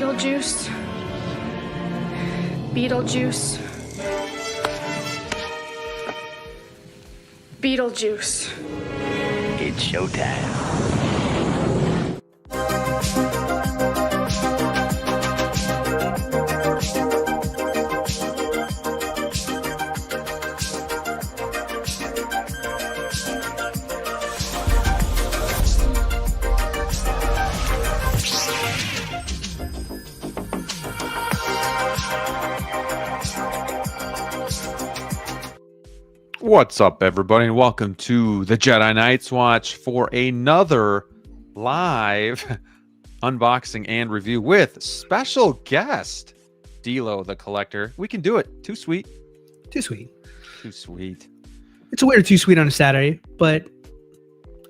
Beetlejuice. Beetlejuice. Beetlejuice. It's showtime. What's up, everybody, and welcome to the Jedi Knights Watch for another live unboxing and review with special guest DLO The Collector. We can do it. Too sweet. Too sweet. Too sweet. It's a weird too sweet on a Saturday, but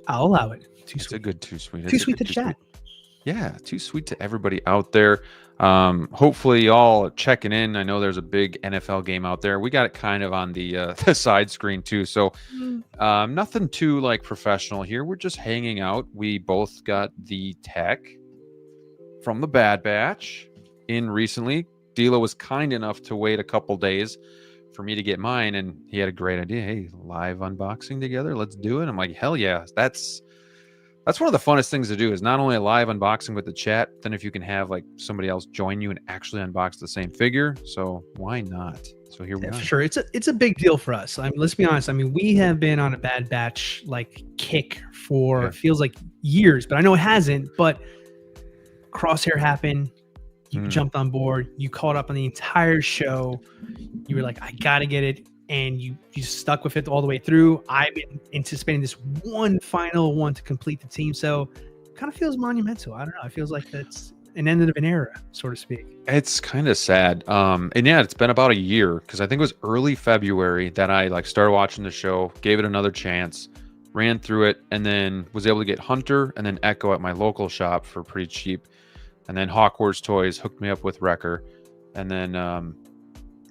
I'll allow it. Too It's sweet. a good too sweet. Too sweet to chat. Yeah, too sweet to everybody out there. Hopefully y'all checking in. I know there's a big NFL game out there. We got it kind of on the side screen too. So nothing too like professional here. We're just hanging out. We both got the tech from the Bad Batch in recently. Dilo was kind enough to wait a couple days for me to get mine, and he had a great idea. Hey, live unboxing together. Let's do it. I'm like, hell yeah. That's one of the funnest things to do, is not only a live unboxing with the chat, then if you can have like somebody else join you and actually unbox the same figure. So why not? So here we are. For sure. It's a big deal for us. I mean, let's be honest. I mean, we have been on a Bad Batch like kick for feels like years, but I know it hasn't. But Crosshair happened. You jumped on board. You caught up on the entire show. You were like, I gotta get it. And you stuck with it all the way through. I've been anticipating this one final one to complete the team. So it kind of feels monumental. I don't know. It feels like that's an end of an era, so to speak. It's kind of sad. And yeah, it's been about a year, because I think it was early February that I like started watching the show, gave it another chance, ran through it, and then was able to get Hunter and then Echo at my local shop for pretty cheap. And then Hawkwar's Toys hooked me up with Wrecker. And then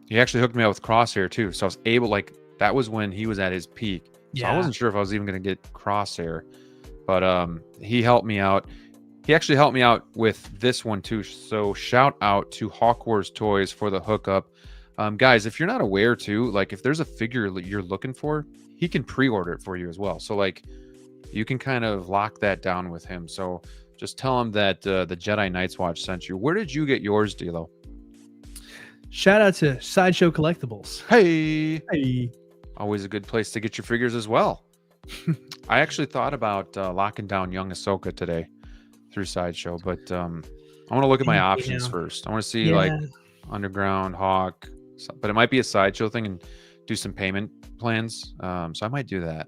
he actually hooked me up with Crosshair too. So I was able, like, that was when he was at his peak. So I wasn't sure if I was even going to get Crosshair, but he helped me out. He actually helped me out with this one too. So shout out to Hawkwar's Toys for the hookup. Guys, if you're not aware too, like if there's a figure that you're looking for, he can pre-order it for you as well. So like you can kind of lock that down with him. So just tell him that the Jedi Knights Watch sent you. Where did you get yours, Dilo? Shout out to Sideshow Collectibles. Hey. Always a good place to get your figures as well. I actually thought about locking down young Ahsoka today through Sideshow, but I want to look at my options first. I want to see like Underground, Hawk, but it might be a Sideshow thing and do some payment plans. So I might do that.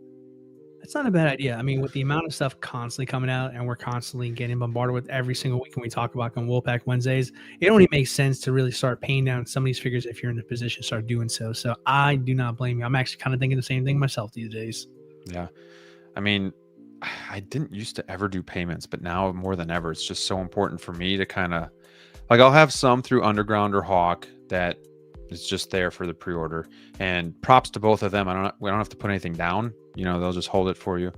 It's not a bad idea. I mean, with the amount of stuff constantly coming out and we're constantly getting bombarded with every single week, and we talk about on Wolfpack Wednesdays, it only makes sense to really start paying down some of these figures if you're in the position to start doing so. So I do not blame you. I'm actually kind of thinking the same thing myself these days. Yeah. I mean, I didn't used to ever do payments, but now more than ever, it's just so important for me to kind of, like, I'll have some through Underground or Hawk that is just there for the pre-order, and props to both of them. We don't have to put anything down. You know, they'll just hold it for you.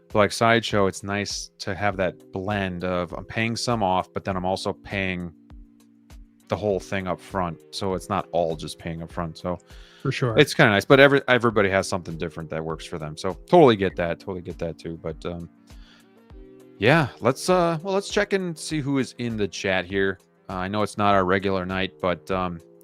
But like Sideshow, it's nice to have that blend of I'm paying some off, but then I'm also paying the whole thing up front. So it's not all just paying up front. So for sure, it's kind of nice. But everybody has something different that works for them. So totally get that. Totally get that too. But yeah, let's check in and see who is in the chat here. I know it's not our regular night, but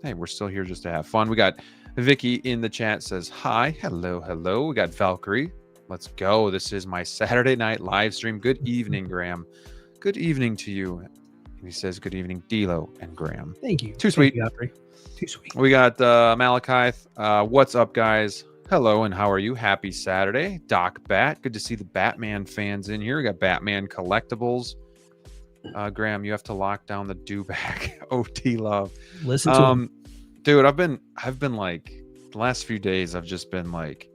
hey, we're still here just to have fun. We got Vicky in the chat, says hi. Hello. We got Valkyrie. Let's go. This is my Saturday night live stream. Good evening, Graham. Good evening to you. And he says good evening, Dilo and Graham. Thank you. Too sweet. Too sweet. We got Malachite. What's up, guys? Hello, and how are you? Happy Saturday. Doc Bat. Good to see the Batman fans in here. We got Batman collectibles. Graham, you have to lock down the do-back. OT love. Listen to him. Dude, I've been like the last few days, I've just been like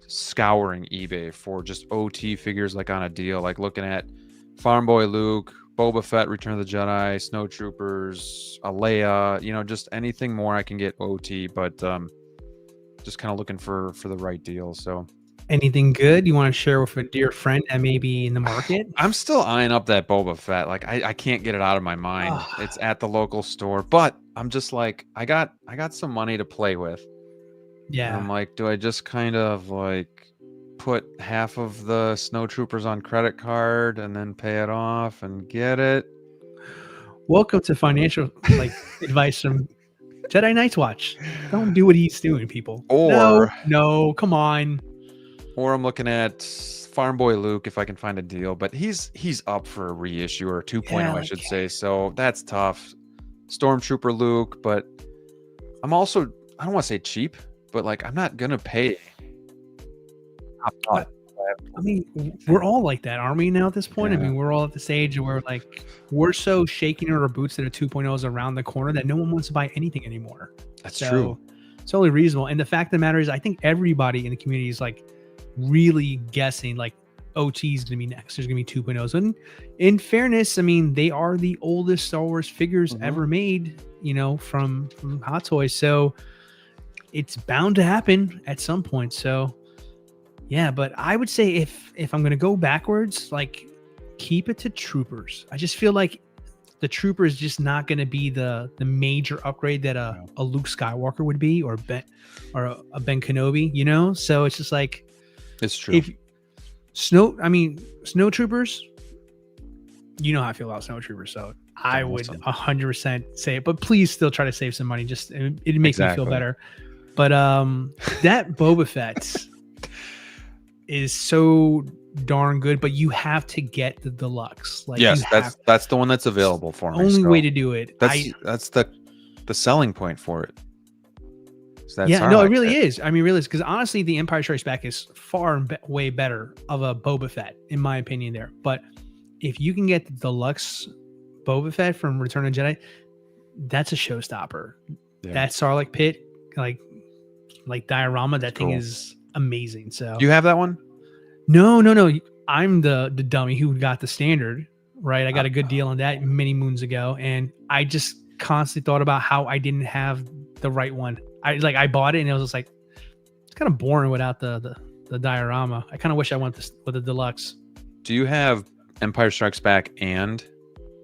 scouring eBay for just OT figures, like on a deal, like looking at Farm Boy Luke, Boba Fett, Return of the Jedi, Snow Troopers, Leia, you know, just anything more I can get OT, but just kind of looking for the right deal. So Anything good you want to share with a dear friend that may be in the market? I'm still eyeing up that Boba Fett. Like I can't get it out of my mind. Ah. It's at the local store, but I'm just like I got some money to play with. And Yeah. I'm like, do I just kind of like put half of the Snow Troopers on credit card and then pay it off and get it? Welcome to financial advice from Jedi Knights Watch. Don't do what he's doing, people. No, come on. Or I'm looking at Farm Boy Luke if I can find a deal, but he's up for a reissue or 2.0, I should say. So that's tough. Stormtrooper Luke, but I'm also, I don't want to say cheap, but like I'm not gonna pay. I mean, we're all like that, aren't we now at this point? Yeah. I mean, we're all at this age where like we're so shaking in our boots that a 2.0 is around the corner that no one wants to buy anything anymore. That's true. It's totally reasonable. And the fact of the matter is, I think everybody in the community is like really guessing like OT is going to be next. There's going to be 2.0s. And in fairness, I mean, they are the oldest Star Wars figures ever made, you know, from Hot Toys. So it's bound to happen at some point. So yeah, but I would say if I'm going to go backwards, like keep it to Troopers. I just feel like the Trooper is just not going to be the major upgrade that a Luke Skywalker would be, or a Ben Kenobi, you know? So it's just like, it's true. If Snow Troopers, you know how I feel about Snow Troopers, so I would 100% say it, but please still try to save some money. Just it makes me feel better. But that Boba Fett is so darn good, but you have to get the deluxe. Like, yes, that's the one that's available for me. Only way to do it. That's the selling point for it. So Yeah, no, it really is. I mean, really is, because honestly, the Empire Strikes Back is far and way better of a Boba Fett, in my opinion. There, but if you can get the deluxe Boba Fett from Return of the Jedi, that's a showstopper. Yeah. That Sarlacc pit, like diorama, that thing is amazing. So, do you have that one? No. I'm the dummy who got the standard. Right, I got a good deal on that many moons ago, and I just constantly thought about how I didn't have the right one. I bought it and it was just like, it's kind of boring without the diorama. I kind of wish I went with the deluxe. Do you have Empire Strikes Back and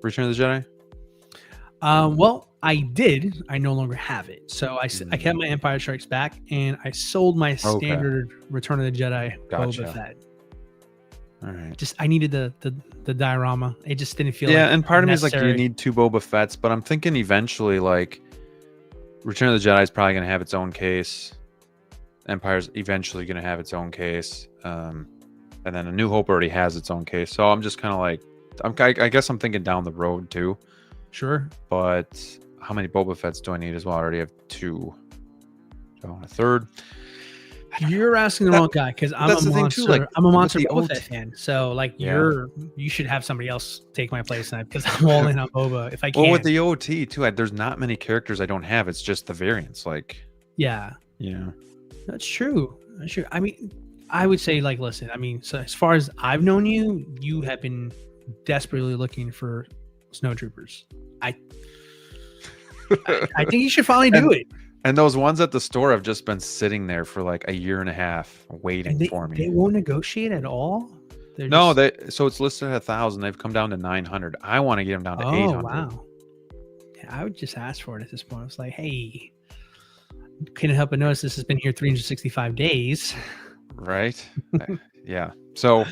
Return of the Jedi? Well, I did. I no longer have it. So I kept my Empire Strikes Back and I sold my standard Return of the Jedi Boba Fett. All right. Just I needed the diorama. It just didn't feel and part of me is like, do you need two Boba Fetts? But I'm thinking eventually, like, Return of the Jedi is probably going to have its own case. Empire's eventually going to have its own case. And then A New Hope already has its own case. So I'm just kind of like, I guess I'm thinking down the road too. Sure. But how many Boba Fetts do I need as well? I already have two. So a third. You're asking the wrong guy, because I'm a monster. I'm a monster Boba Fett fan. So like you should have somebody else take my place because I'm all in on Boba if I can. Well, with the OT too, there's not many characters I don't have. It's just the variants. Like that's true. That's true. I mean, I would say like, listen. I mean, so as far as I've known you, you have been desperately looking for Snow Troopers. I think you should finally do it. And those ones at the store have just been sitting there for like a year and a half waiting for me. They won't negotiate at all? So it's listed at 1,000. They've come down to 900. I want to get them down to 800. Oh, wow. Yeah, I would just ask for it at this point. I was like, hey, couldn't help but notice this has been here 365 days. Right? Yeah. So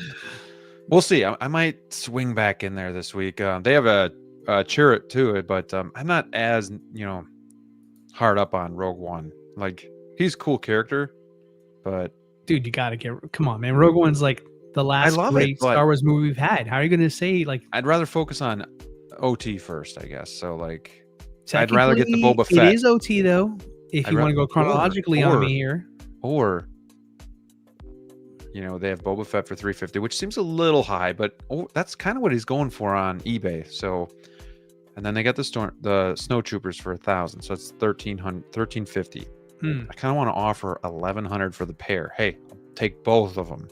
we'll see. I might swing back in there this week. They have a Chirrut too, but I'm not as, hard up on Rogue One. Like, he's a cool character, but dude, you gotta come on, man. Rogue One's like the last great Star Wars movie we've had. How are you gonna say like? I'd rather focus on OT first, I guess. So like, I'd rather get the Boba Fett. It is OT though. If you want to go chronologically on me here, or they have Boba Fett for 350, which seems a little high, but that's kind of what he's going for on eBay. So. And then they got the Snow Troopers for 1,000, so it's 1,350. I kind of want to offer 1,100 for the pair. Hey, I'll take both of them.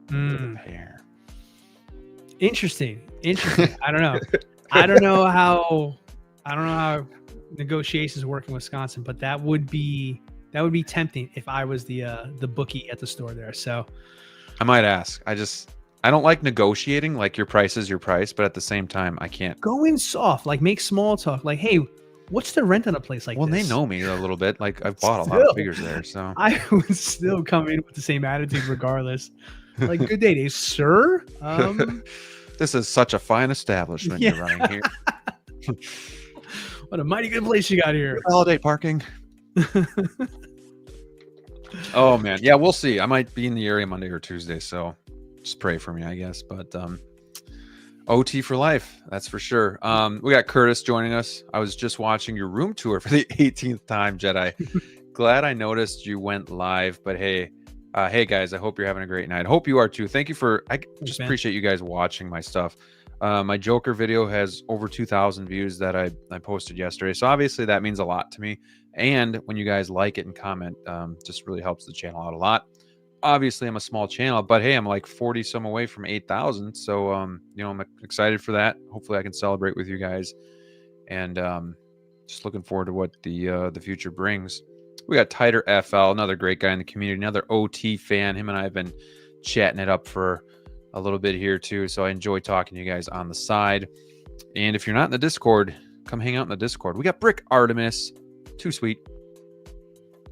For the pair. Interesting. I don't know. I don't know how negotiations work in Wisconsin, but that would be That would be tempting if I was the bookie at the store there. So I might ask. I don't like negotiating. Like your price is your price, but at the same time, I can't. go in soft, like make small talk. Like, hey, what's the rent on a place like Well, this? they know me a little bit. Like I've bought a lot of Still. figures there, so I would still come in with the same attitude regardless. Like, good day, Dave, sir. this is such a fine establishment Yeah. you're running here. What a mighty good place you got here. Validate parking. Oh man, yeah, we'll see. I might be in the area Monday or Tuesday, so just pray for me, I guess. But OT for life, that's for sure. We got Curtis joining us. I was just watching your room tour for the 18th time, Jedi. Glad I noticed you went live. But hey, guys, I hope you're having a great night. I hope you are too. Thank you for. I just appreciate you guys watching my stuff. My Joker video has over 2,000 views that I posted yesterday. So obviously that means a lot to me. And when you guys like it and comment, just really helps the channel out a lot. Obviously, I'm a small channel, but hey, I'm like 40 some away from 8,000. So, you know, I'm excited for that. Hopefully I can celebrate with you guys. And just looking forward to what the future brings. We got Tighter FL, another great guy in the community, another OT fan. Him and I have been chatting it up for a little bit here too. So I enjoy talking to you guys on the side. And if you're not in the Discord, come hang out in the Discord. We got Brick Artemis. Too sweet.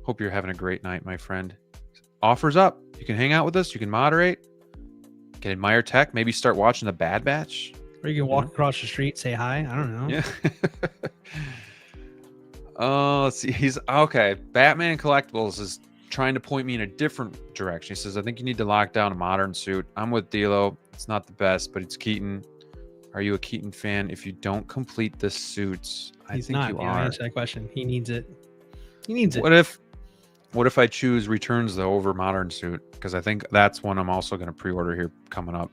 Hope you're having a great night, my friend. Offers up. You can hang out with us. You can moderate. You can admire tech. Maybe start watching the Bad Batch. Or you can walk across the street, say hi. I don't know. Yeah. Oh, let's see. He's okay. Batman Collectibles is trying to point me in a different direction. He says, I think you need to lock down a modern suit. I'm with DLO. It's not the best, but it's Keaton. Are you a Keaton fan? If you don't complete the suits, I think you are. Answer that question. He needs it. He needs it. What if I choose Returns the over modern suit? Because I think that's one I'm also going to pre-order here coming up.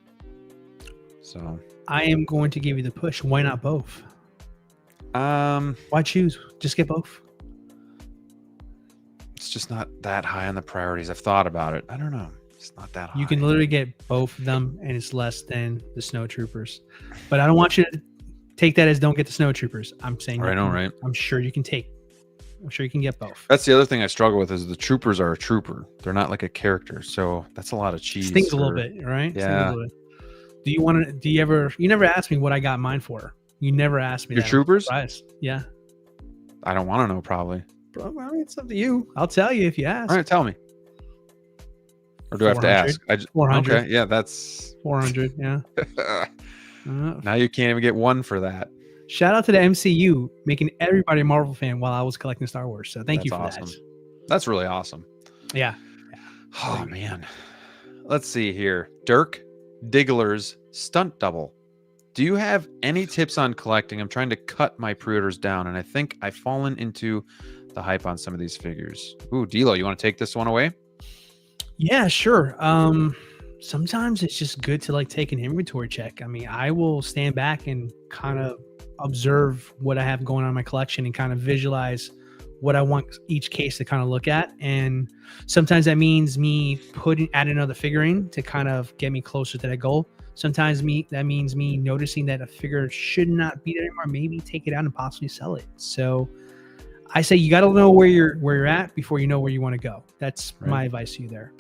So I am going to give you the push. Why not both? Why choose? Just get both. It's just not that high on the priorities. I've thought about it. I don't know. It's not that high. You can literally get both of them, and it's less than the Snow Troopers. But I don't want you to take that as don't get the Snow Troopers. I'm saying, I know, right? I'm sure you can take. I'm sure you can get both. That's the other thing I struggle with is the troopers are a trooper. They're not like a character, so that's a lot of cheese. Stings a little bit, right? Yeah. Do you want to? Do you ever? You never asked me what I got mine for. You never asked me. Your troopers? Yeah. I don't want to know, probably. Bro, I mean, it's up to you. I'll tell you if you ask. All right, tell me. Or do I have to ask? 400. Okay, yeah, that's 400. Yeah. Now you can't even get one for that. Shout out to the MCU making everybody a Marvel fan while I was collecting Star Wars. So thank you for awesome. that. That's really awesome. Yeah. Oh man. Let's see here. Dirk Diggler's stunt double. Do you have any tips on collecting? I'm trying to cut my pre-orders down, and I think I've fallen into the hype on some of these figures. Ooh, D'Lo, you want to take this one away? Yeah, sure. Sometimes it's just good to like take an inventory check. I mean, I will stand back and kind of observe what I have going on in my collection and kind of visualize what I want each case to kind of look at. And sometimes that means me add another figurine to kind of get me closer to that goal. Sometimes that means me noticing that a figure should not be there anymore. Maybe take it out and possibly sell it. So I say you got to know where you're at before you know where you want to go. That's my advice to you there.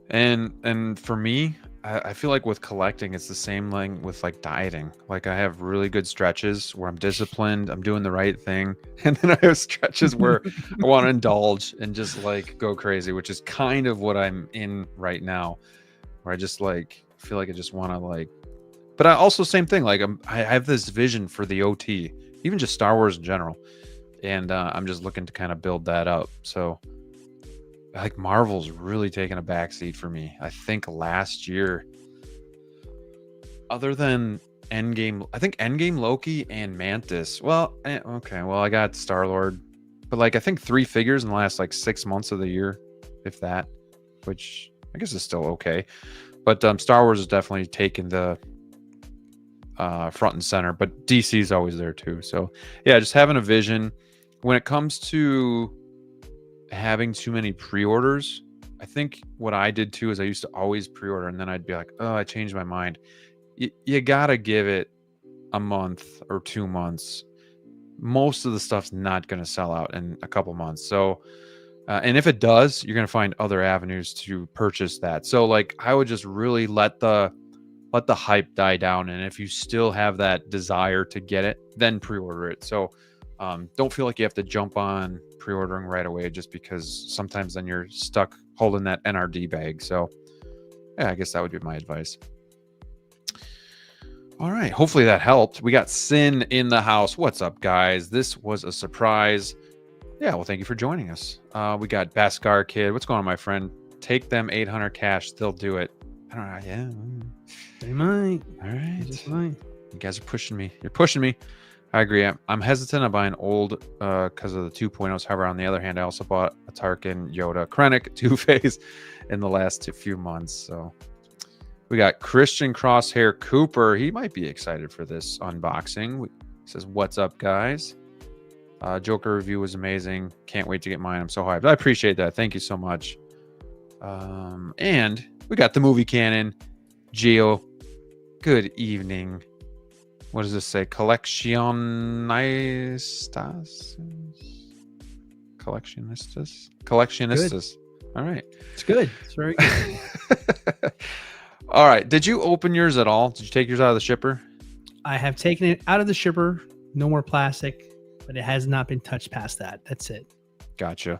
And for me, I feel like with collecting, it's the same thing with like dieting. Like I have really good stretches where I'm disciplined, I'm doing the right thing. And then I have stretches where I want to indulge and just like go crazy, which is kind of what I'm in right now, where I just like feel like I just want to like, but I also same thing. Like I have this vision for the OT, even just Star Wars in general. And I'm just looking to kind of build that up. So like Marvel's really taken a backseat for me. I think last year, other than Endgame, I think Endgame, Loki, and Mantis. Well, okay. Well, I got Star-Lord, but like I think 3 figures in the last like 6 months of the year, if that, which I guess is still okay. But Star Wars has definitely taken the front and center, but DC's always there too. So yeah, just having a vision. When it comes to having too many pre-orders, I think what I did too is I used to always pre-order and then I'd be like, oh, I changed my mind. You gotta give it a month or 2 months most of the stuff's not going to sell out in a couple months. So, and if it does, you're going to find other avenues to purchase that. So like, I would just really let the hype die down. And if you still have that desire to get it, then pre-order it. So don't feel like you have to jump on pre-ordering right away, just because sometimes then you're stuck holding that NRD bag. So yeah, I guess that would be my advice. All right. Hopefully that helped. We got Sin in the house. What's up, guys? This was a surprise. Yeah, well, thank you for joining us. We got Baskar Kid. What's going on, my friend? Take them 800 cash. They'll do it. I don't know. Yeah. They might. All right. They just might. You guys are pushing me. You're pushing me. I agree. I'm hesitant on buying old because of the 2.0s. However, on the other hand, I also bought a Tarkin, Yoda, Krennic, Two-Face in the last few months. So we got Christian Crosshair Cooper. He might be excited for this unboxing. He says, "What's up, guys? Joker review was amazing. Can't wait to get mine. I'm so hyped." I appreciate that. Thank you so much. And we got the movie canon. Gio, good evening. What does this say? Collectionistas? Collectionistas. All right. It's good. It's very good. All right. Did you open yours at all? Did you take yours out of the shipper? I have taken it out of the shipper. No more plastic, but it has not been touched past that. That's it. Gotcha.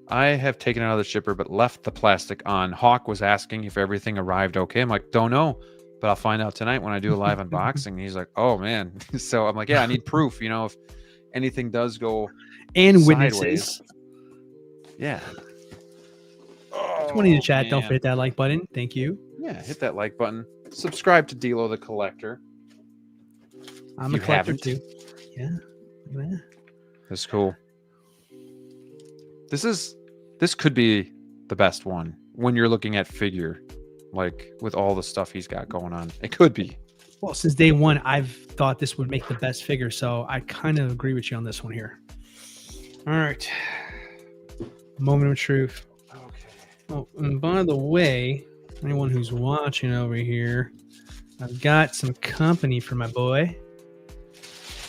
I have taken it out of the shipper, but left the plastic on. Hawk was asking if everything arrived okay. I'm like, don't know, but I'll find out tonight when I do a live unboxing. He's like, oh man. So I'm like, yeah, I need proof, if anything does go and sideways. Witnesses. Yeah. 20 in the chat. Don't forget that like button. Thank you. Yeah, hit that like button. Subscribe to DLO The Collector. I'm a collector too. Yeah. Look at that. That's cool. This could be the best one when you're looking at figure, like with all the stuff he's got going on. It could be. Well, since day one, I've thought this would make the best figure, so I kind of agree with you on this one here. All right. Moment of truth. Okay. Oh, and by the way, anyone who's watching over here, I've got some company for my boy.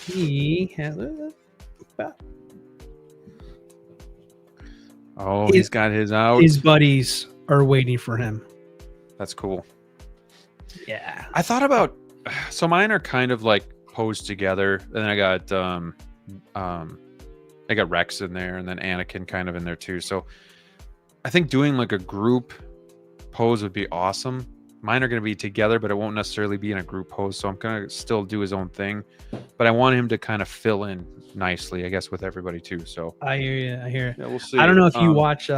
He has he's got his out. His buddies are waiting for him. That's cool. Yeah. I thought about, so mine are kind of like posed together, and then I got Rex in there, and then Anakin kind of in there too. So I think doing like a group pose would be awesome. Mine are going to be together, but it won't necessarily be in a group pose. So I'm going to still do his own thing, but I want him to kind of fill in nicely, I guess, with everybody too. So I hear you. Yeah, we'll see. I don't know if you watch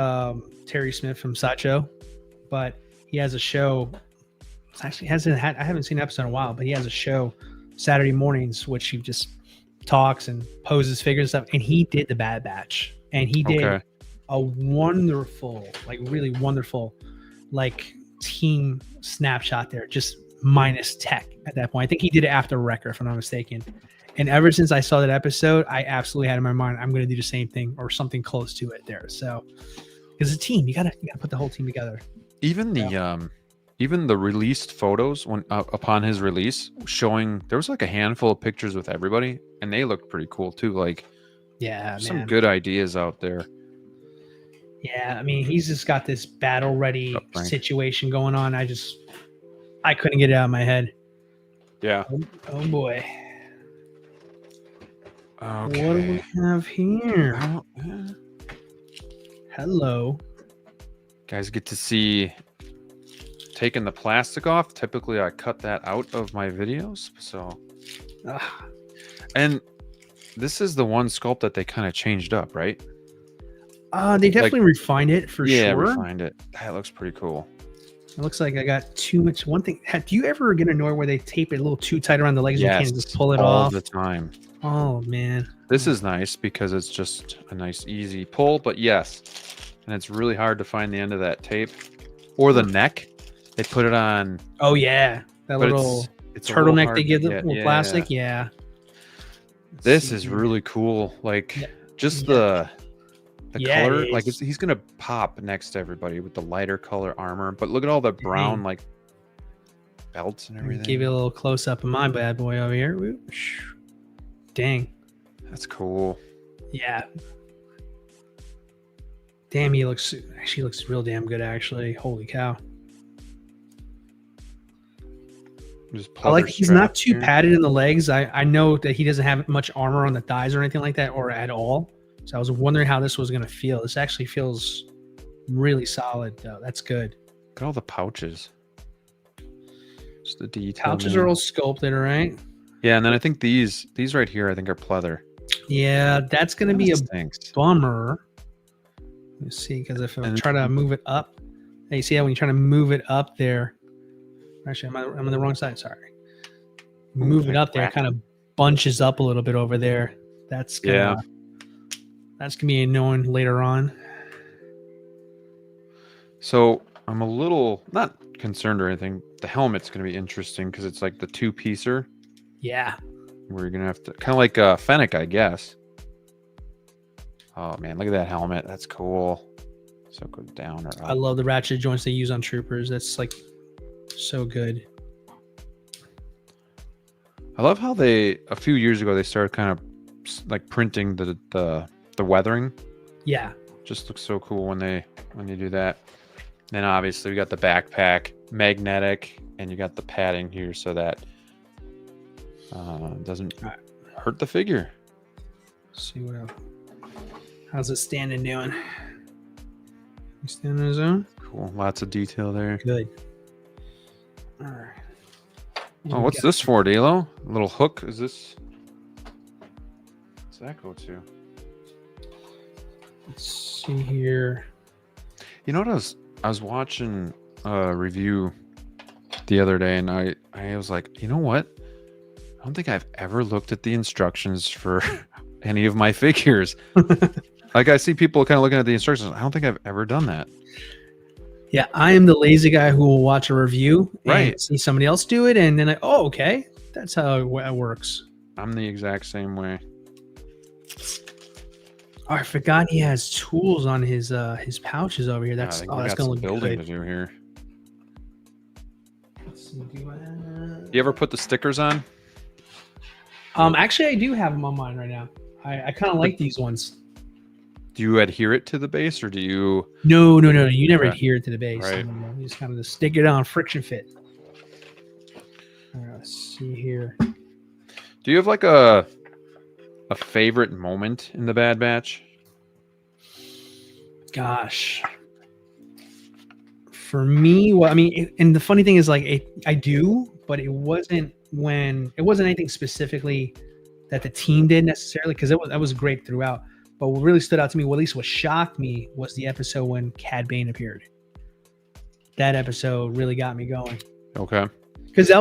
Terry Smith from Sideshow, but he has a show. It's actually I haven't seen an episode in a while, but he has a show Saturday mornings, which he just talks and poses figures and stuff. And he did the Bad Batch, and he did a wonderful, like really wonderful, like team snapshot there, just minus tech at that point. I think he did it after Wrecker, if I'm not mistaken. And ever since I saw that episode, I absolutely had in my mind, I'm going to do the same thing or something close to it there. So, because a team, you gotta put the whole team together. Even the released photos when upon his release, showing there was like a handful of pictures with everybody, and they looked pretty cool too. Like, some good ideas out there. Yeah, I mean, he's just got this battle ready situation going on. I couldn't get it out of my head. Yeah. Oh boy. Okay. What do we have here? Hello. Guys get to see taking the plastic off. Typically I cut that out of my videos. So and this is the one sculpt that they kind of changed up, right? They definitely refined it for sure. Yeah, refined it. That looks pretty cool. It looks like I got too much. One thing, do you ever get annoyed where they tape it a little too tight around the legs? Yes, you can't just pull it all off the time. Oh man, this is nice because it's just a nice easy pull. But yes, and it's really hard to find the end of that tape or the neck. They put it on. Oh yeah, that little it's turtleneck they give the little plastic. Yeah. This is really cool. Like just the color, like he's gonna pop next to everybody with the lighter color armor. But look at all the brown like belts and everything. Give you a little close up of my bad boy over here. Dang, That's cool. Yeah. Damn, he looks real damn good actually. Holy cow. Just I like he's not too here. padded in the legs. I know that he doesn't have much armor on the thighs or anything like that, or at all. So I was wondering how this was gonna feel. This actually feels really solid though. That's good. Look at all the pouches. Just the detail. Pouches are all sculpted, right? Yeah, and then I think these right here I think are pleather. Yeah, that's gonna be a Stinks. bummer. Let's see, because if I try to move it up, hey, you see how when you try to move it up there, actually I'm on the wrong side. Sorry. Move it up there, it kind of bunches up a little bit over there. That's gonna be annoying later on. So I'm a little not concerned or anything. The helmet's going to be interesting because it's like the two-piecer. Yeah. Where you're going to have to kind of like Fennec, I guess. Oh man, look at that helmet. That's cool. So it goes down or up. I love the ratchet joints they use on troopers. That's like so good. I love how a few years ago they started kind of like printing the weathering. Yeah. Just looks so cool when they do that. Then obviously we got the backpack, magnetic, and you got the padding here so that doesn't hurt the figure. Let's see what else. How's it standing doing? You standing in his own? Cool. Lots of detail there. Good. All right. Oh, what's this for, DLO? A little hook? Is this? What's that go to? Let's see here. You know what I was watching a review the other day, and I was like, you know what? I don't think I've ever looked at the instructions for any of my figures. Like I see people kind of looking at the instructions. I don't think I've ever done that. Yeah, I am the lazy guy who will watch a review and see somebody else do it, and then oh, okay, that's how it works. I'm the exact same way. Oh, I forgot he has tools on his pouches over here. That's that's gonna look building good. to do here. Let's see, You ever put the stickers on? Actually, I do have them on mine right now. I kind of like these ones. Do you adhere it to the base, or do you? No. You never adhere it to the base. Right. You just kind of stick it on friction fit. All right, let's see here. Do you have like a favorite moment in the Bad Batch? Gosh. For me, well, I mean, and the funny thing is, like, I do, but it wasn't anything specifically that the team did necessarily, because that was great throughout. But what really stood out to me, well, at least what shocked me, was the episode when Cad Bane appeared. That episode really got me going. Okay. Because that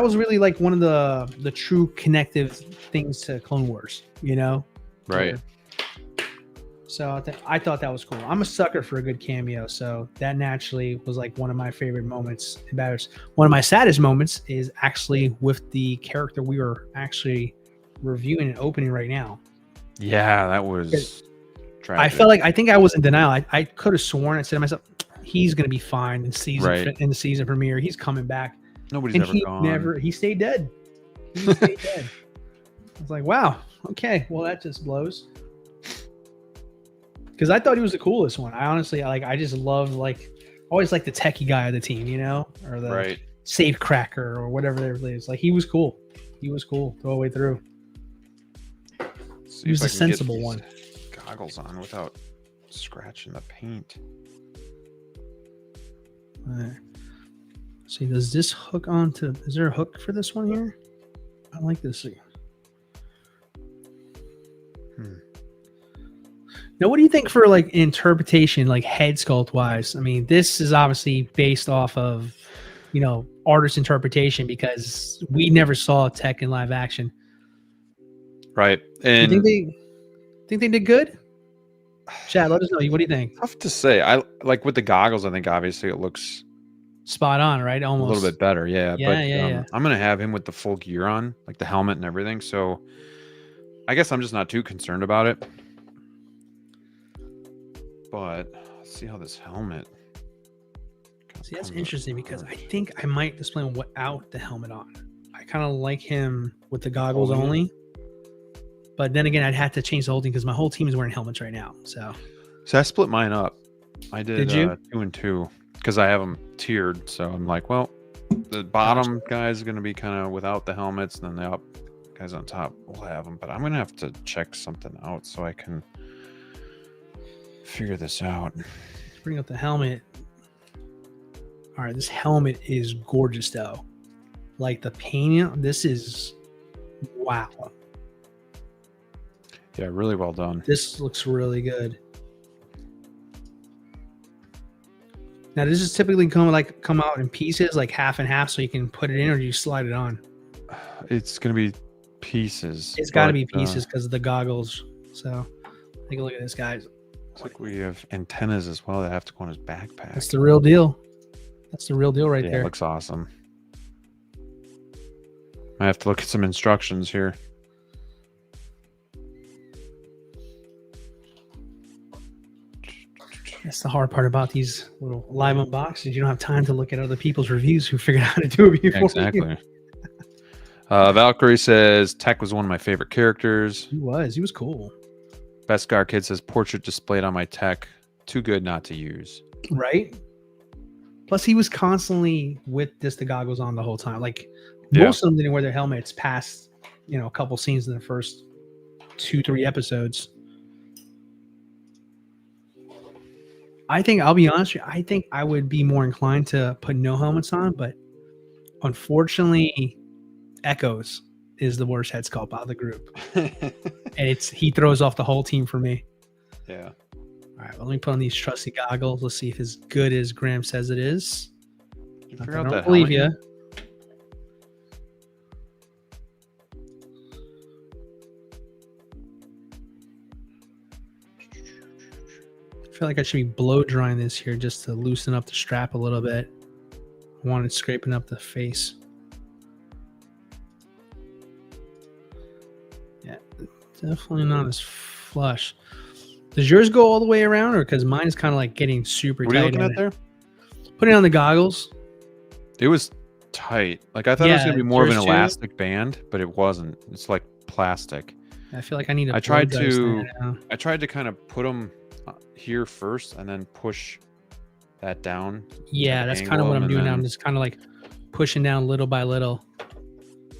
was really like one of the true connective things to Clone Wars, you know? Right. So I thought that was cool. I'm a sucker for a good cameo, so that naturally was like one of my favorite moments. One of my saddest moments is actually with the character we were actually reviewing and opening right now. Yeah, that was tragic. I felt like, I think I was in denial. I could have sworn, I said to myself, he's going to be fine in the season premiere. He's coming back. Nobody's ever gone. He stayed dead. He stayed dead. I was like, wow, okay, well, that just blows. Because I thought he was the coolest one. I honestly, I just love, always like the techie guy of the team, you know? Or the safe cracker or whatever it is. Like, he was cool. He was cool the whole way through. He was a sensible one. Goggles on without scratching the paint. See, does this hook onto? Is there a hook for this one here? I like this. Now, what do you think for like interpretation, like head sculpt wise? I mean, this is obviously based off of, artist interpretation, because we never saw Tech in live action. Right. And you think they did good? Chad, let us know. What do you think? Tough to say. I like with the goggles. I think obviously it looks spot on, right? Almost a little bit better. Yeah. Yeah. I'm gonna have him with the full gear on, like the helmet and everything. So I guess I'm just not too concerned about it. But let's see how this helmet. See, that's interesting, because I think I might display him without the helmet on. I kind of like him with the goggles only. But then again, I'd have to change the whole thing because my whole team is wearing helmets right now. So I split mine up. I did you? 2 and 2 because I have them tiered. So I'm like, well, the bottom guys are going to be kind of without the helmets, and then the up guys on top will have them. But I'm going to have to check something out so I can figure this out. Let's bring up the helmet. All right, this helmet is gorgeous though. Like the painting, this is wow. Yeah, really well done. This looks really good. Now, does this typically come out in pieces, like half and half, so you can put it in, or do you slide it on? It's going to be pieces. It's got to be pieces because of the goggles. So, take a look at this, guys. It's like we have antennas as well that have to go on his backpack. That's the real deal. That's the real deal right there. It looks awesome. I have to look at some instructions here. That's the hard part about these little live unboxings. You don't have time to look at other people's reviews who figured out how to do it before. Exactly. Valkyrie says Tech was one of my favorite characters. He was cool. Best Scar Kid says portrait displayed on my Tech. Too good not to use. Right. Plus, he was constantly with the goggles on the whole time. Like most of them didn't wear their helmets past, a couple scenes in the first 2-3 episodes. I think, I'll be honest with you, I think I would be more inclined to put no helmets on, but unfortunately, Echoes is the worst head sculpt out of the group. And he throws off the whole team for me. Yeah. All right, well, let me put on these trusty goggles. Let's see if it's good as Graham says it is. Did you figure I out don't that believe helmet? you. I feel like I should be blow drying this here just to loosen up the strap a little bit. I wanted scraping up the face. Yeah, definitely not as flush. Does yours go all the way around, or because mine is kind of like getting super What are you tight? looking at there? Putting on the goggles. It was tight. Like I thought it was going to be more of an yours too? elastic band, but it wasn't. It's like plastic. I feel like I need to. I tried to kind of put them here first and then push that down. Yeah, that's kind of what I'm doing now. I'm just kind of like pushing down little by little.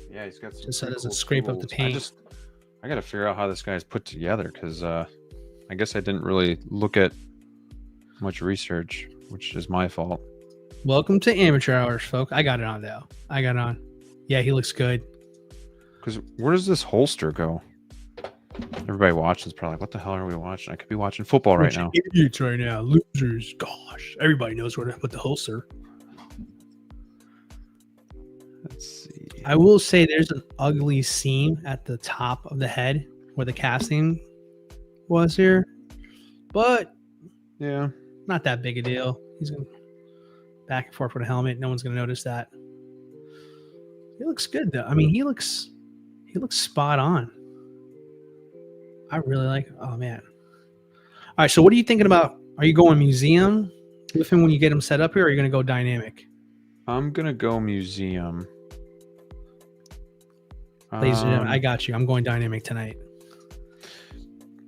Yeah, he's got some Just so it pretty doesn't cool scrape up the tools. paint. I got to figure out how this guy's put together because I guess I didn't really look at much research, which is my fault. Welcome to amateur hours, folks. I got it on though. I got it on. Yeah, he looks good. Because where does this holster go? Everybody watching is probably like, what the hell are we watching? I could be watching football right now. Idiots right now. Losers. Gosh. Everybody knows where to put the holster. Let's see. I will say there's an ugly seam at the top of the head where the casting was here. But Yeah. not that big a deal. He's going back and forth with a helmet. No one's going to notice that. He looks good though. I mean, he looks spot on. I really like it. Oh man. All right, so what are you thinking about? Are you going museum with him when you get him set up here, or are you going to go dynamic? I'm going to go museum. Ladies and gentlemen, I got you. I'm going dynamic tonight.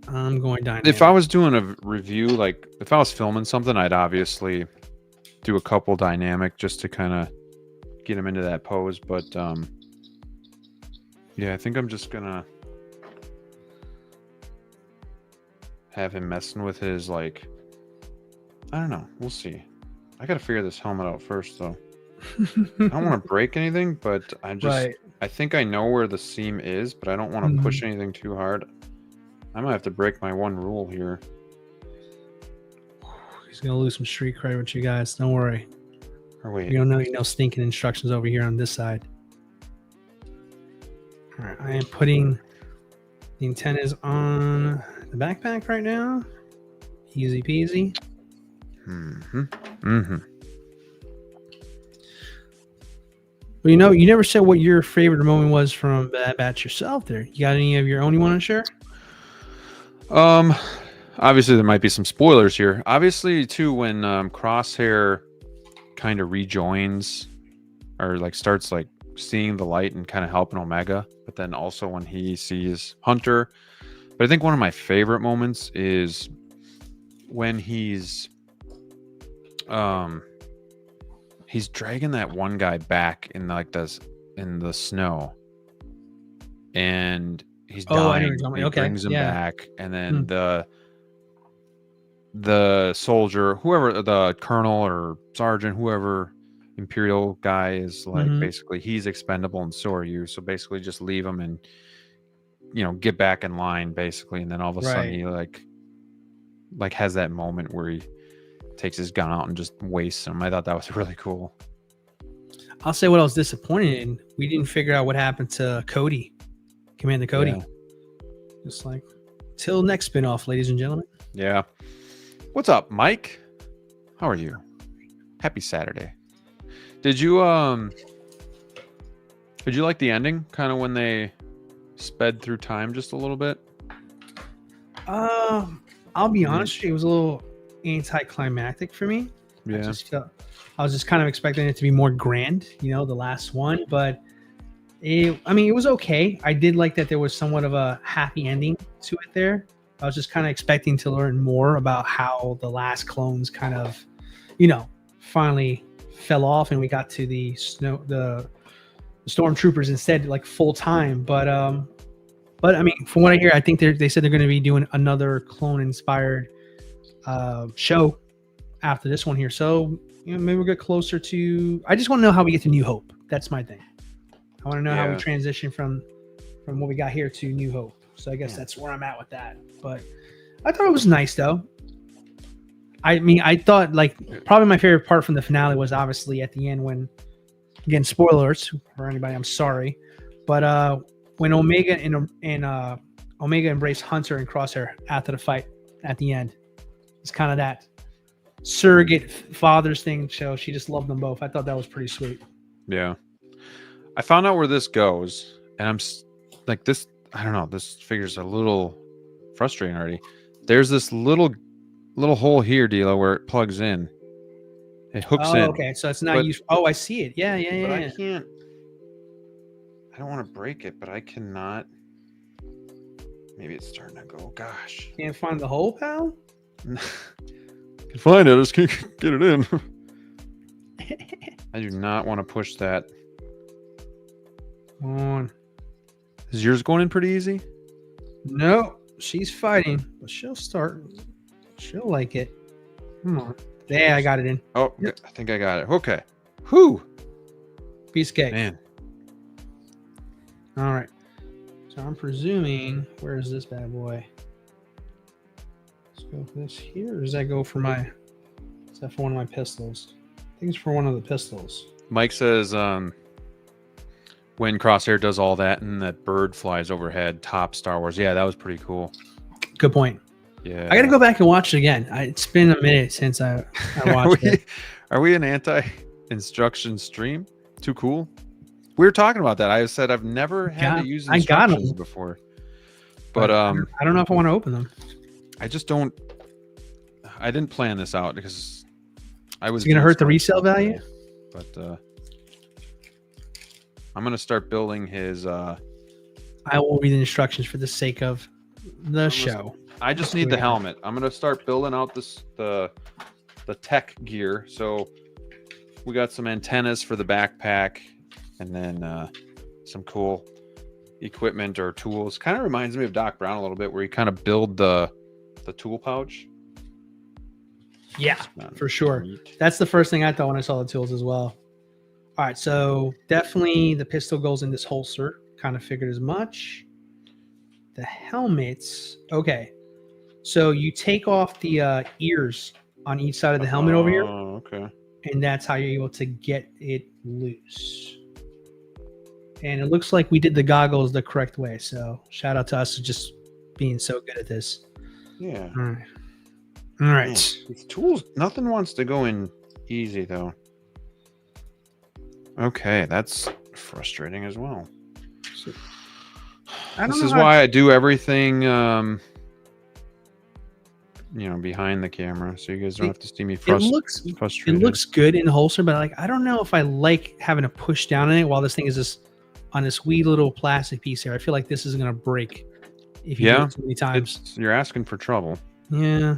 I'm going dynamic. If I was doing a review, like if I was filming something, I'd obviously do a couple dynamic just to kind of get him into that pose. But yeah, I think I'm just going to have him messing with his, like, I don't know. We'll see. I got to figure this helmet out first, though. I don't want to break anything, but I think I know where the seam is, but I don't want to push anything too hard. I might have to break my one rule here. He's going to lose some street credit with you guys. Don't worry. Or wait. You don't know no stinking instructions over here on this side. All right, I am putting the antennas on the backpack right now. Easy peasy. Well, you never said what your favorite moment was from Bad Batch yourself there. You got any of your own you want to share? Obviously there might be some spoilers here. Obviously too, when Crosshair kind of rejoins or like starts like seeing the light and kind of helping Omega, but then also when he sees Hunter. But I think one of my favorite moments is when he's dragging that one guy back in like this in the snow, and he's dying. He brings him back, and then the soldier, whoever, the colonel or sergeant, whoever Imperial guy is, like basically he's expendable and so are you. So basically just leave him and get back in line basically. And then all of a sudden he like has that moment where he takes his gun out and just wastes him. I thought that was really cool. I'll say what I was disappointed in. We didn't figure out what happened to Cody, Commander Cody. Yeah. Just like till next spinoff, ladies and gentlemen. Yeah. What's up, Mike? How are you? Happy Saturday. Did you like the ending? Kind of when they sped through time just a little bit? I'll be honest, it was a little anticlimactic for me. Yeah. I was just kind of expecting it to be more grand, the last one, but it was okay. I did like that there was somewhat of a happy ending to it there. I was just kind of expecting to learn more about how the last clones kind of, finally fell off and we got to the stormtroopers instead, like full time. But I mean, from what I hear, I think they said they're going to be doing another clone inspired show after this one here. So maybe we'll get closer to. I just want to know how we get to New Hope. That's my thing. I want to know how we transition from what we got here to New Hope. So I guess that's where I'm at with that. But I thought it was nice though. I mean, I thought like probably my favorite part from the finale was obviously at the end when, again, spoilers for anybody, I'm sorry, but when Omega and Omega embraced Hunter and Crosshair after the fight at the end, it's kind of that surrogate fathers thing. So she just loved them both. I thought that was pretty sweet. Yeah, I found out where this goes, and I'm like this. I don't know. This figure's a little frustrating already. There's this little hole here, DLO, where it plugs in. It hooks in. Okay, so it's not used. Oh, I see it. Yeah. But I can't. I don't want to break it, but I cannot. Maybe it's starting to go. Gosh. Can't find the hole, pal? Can find it. I just can't get it in. I do not want to push that. Come on. Is yours going in pretty easy? No, she's fighting, but she'll start. She'll like it. Come on. Yeah, I got it in. Oh, yep. I think I got it. Okay. Whew. Piece of cake. Man. All right. So I'm presuming, where is this bad boy? Let's go for this here. Or does that go for is that for one of my pistols? I think it's for one of the pistols. Mike says, when Crosshair does all that and that bird flies overhead, top Star Wars. Yeah, that was pretty cool. Good point. Yeah, I got to go back and watch it again. It's been a minute since I watched it. Are we an anti-instruction stream? Too cool. We were talking about that. I said I've never had to use instructions before, but I don't know if I want to open them. I just don't. I didn't plan this out because I was. It's going to hurt the resale value. But I'm going to start building his. I will read the instructions for the sake of the show. I just need the helmet. I'm going to start building out the tech gear. So we got some antennas for the backpack and then some cool equipment or tools. Kind of reminds me of Doc Brown a little bit, where you kind of build the tool pouch. Yeah, for sure. That's the first thing I thought when I saw the tools as well. All right, so definitely the pistol goes in this holster. Kind of figured as much. The helmets. Okay. So you take off the ears on each side of the helmet over here. Oh, okay. And that's how you're able to get it loose. And it looks like we did the goggles the correct way. So shout out to us for just being so good at this. Yeah. All right. All right. Man, these tools, nothing wants to go in easy though. Okay, that's frustrating as well. So, this is why I do everything behind the camera, so you guys don't have to see me frustrated. It looks good in the holster, but I don't know if I like having to push down on it while this thing is just on this wee little plastic piece here. I feel like this is gonna break if you do it too many times. You're asking for trouble. Yeah,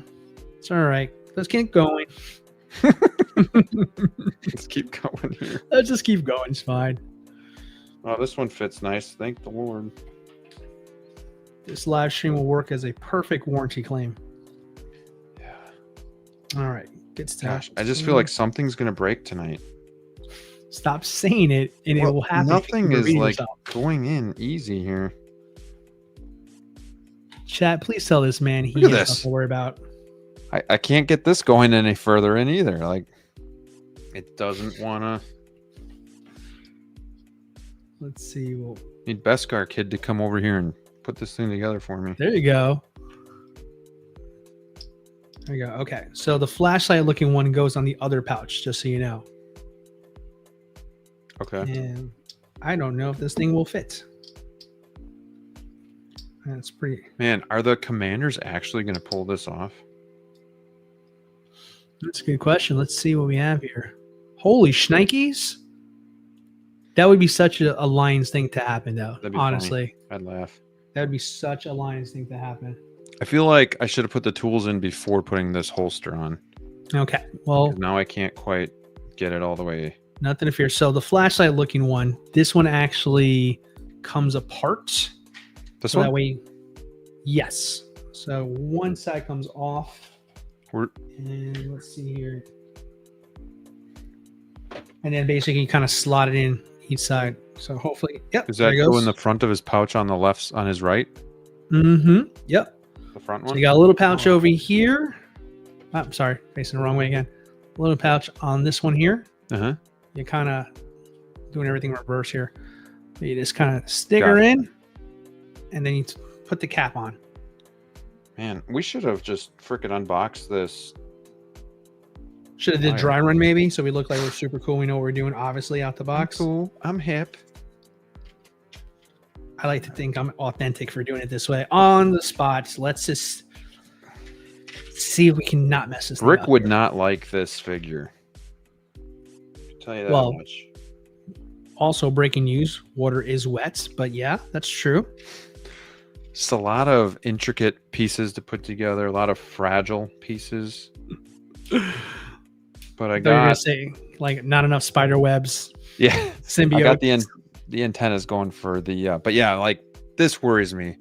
it's all right. Let's keep going. Let's keep going here. Let's just keep going. It's fine. Oh, this one fits nice. Thank the Lord. This live stream will work as a perfect warranty claim. Yeah. All right. Good stuff. Gosh, I just feel like something's gonna break tonight. Stop saying it, and it will happen. Nothing is like going in easy here. Chat, please tell this man he has nothing to worry about. I can't get this going any further in either. Like, it doesn't want to. Let's see. We'll need Beskar kid to come over here and put this thing together for me. There you go. There you go. Okay. So the flashlight looking one goes on the other pouch, just so you know. Okay. And I don't know if this thing will fit. That's pretty. Man, are the commanders actually going to pull this off? That's a good question. Let's see what we have here. Holy shnikes. That would be such a Lions thing to happen, though. Honestly. Funny. I'd laugh. That would be such a Lions thing to happen. I feel like I should have put the tools in before putting this holster on. Okay. Well, now I can't quite get it all the way. Nothing to fear. So the flashlight looking one, this one actually comes apart. This one? That way, yes. So one side comes off. And let's see here. And then basically you kind of slot it in each side. So hopefully, yep. Does that go in the front of his pouch on the left, on his right? Mm-hmm. Yep. The front one? So you got a little pouch over here. Oh, I'm sorry, facing the wrong way again. A little pouch on this one here. Uh-huh. You're kind of doing everything reverse here. You just kind of stick her in, and then you put the cap on. Man, we should have just freaking unboxed this. Should have did dry run maybe, so we look like we're super cool. We know what we're doing, obviously, out the box. I'm cool. I'm hip. I like to think I'm authentic for doing it this way. On the spot, let's just see if we can not mess this Rick up. would not like this figure. I'll tell you that much. Also, breaking news, water is wet, but yeah, that's true. Just a lot of intricate pieces to put together, a lot of fragile pieces. But I got gonna say like not enough spider webs. Yeah, symbiote. I got the antennas going for the. But yeah, like this worries me.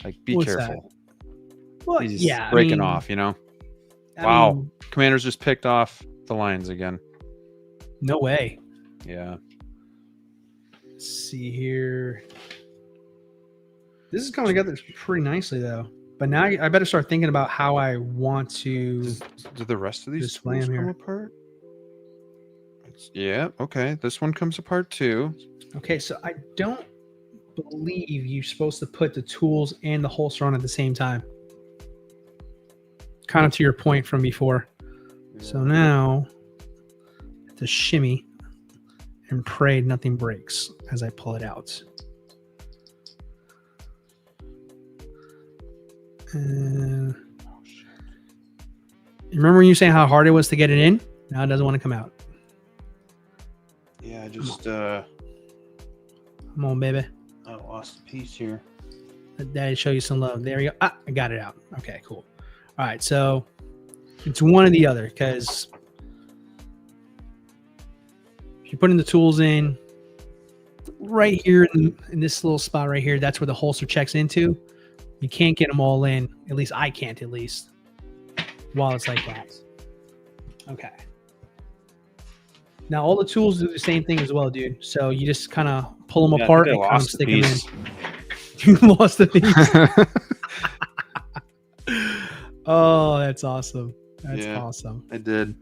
Like, be careful. Well, he's yeah, breaking off. You know. Wow, Commanders just picked off the Lions again. No way. Yeah. Let's see here. This is coming together pretty nicely, though. But now I better start thinking about how I want to. Do the rest of these display them come apart? Yeah. Okay. This one comes apart too. Okay, so I don't believe you're supposed to put the tools and the holster on at the same time. Kind of to your point from before. Yeah. So now, I have to shimmy and pray nothing breaks as I pull it out. You remember when you saying how hard it was to get it in? Now it doesn't want to come out. Yeah, I just come on, baby. I lost a piece here. Let Daddy show you some love. There you go. Ah, I got it out. Okay, cool. All right, so it's one or the other, because if you're putting the tools in right here in this little spot right here, that's where the holster checks into. You can't get them all in. At least I can't, at least, while it's like that. Okay. Now, all the tools do the same thing as well, dude. So you just kind of pull them apart and kind of stick them in. You lost the piece. Oh, that's awesome. That's awesome. I did.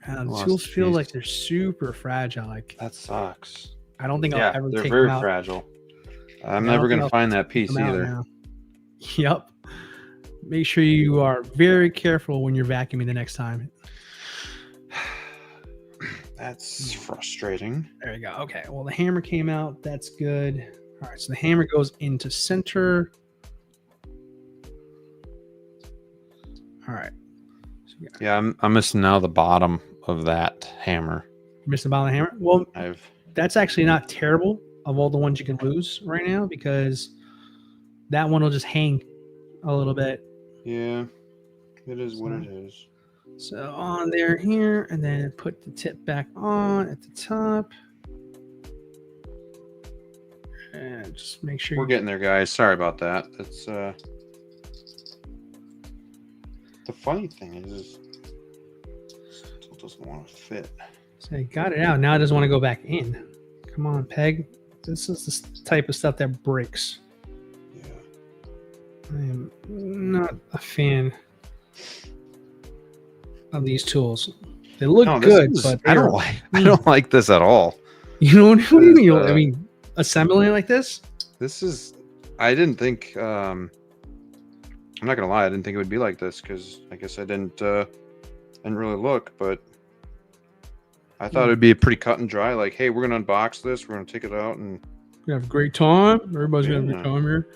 The tools feel like they're super fragile. Like, that sucks. I don't think I'll ever take them out. They're very fragile. I'm never going to find that piece either. Yep. Make sure you are very careful when you're vacuuming the next time. That's frustrating. There you go. Okay. Well, the hammer came out. That's good. All right. So the hammer goes into center. All right. So yeah, I'm missing now the bottom of that hammer. You're missing the bottom of the hammer? Well, that's actually not terrible of all the ones you can lose right now, because that one will just hang a little bit. Yeah, it is what it is. So on there here, and then put the tip back on at the top. And just make sure We're getting there, guys. Sorry about that. That's the funny thing is it still doesn't want to fit. So you got it out. Now it doesn't want to go back in. Come on, Peg. This is the type of stuff that breaks. Yeah. I am not a fan of these tools. They look good, but I don't like this at all. You know what do you mean? I mean, assembling like this? This is, I didn't think, I'm not gonna lie, I didn't think it would be like this, because I guess I didn't really look, but I thought it'd be a pretty cut and dry, like, hey, we're gonna unbox this, we're gonna take it out and we have a great time. Everybody's gonna have a good time here.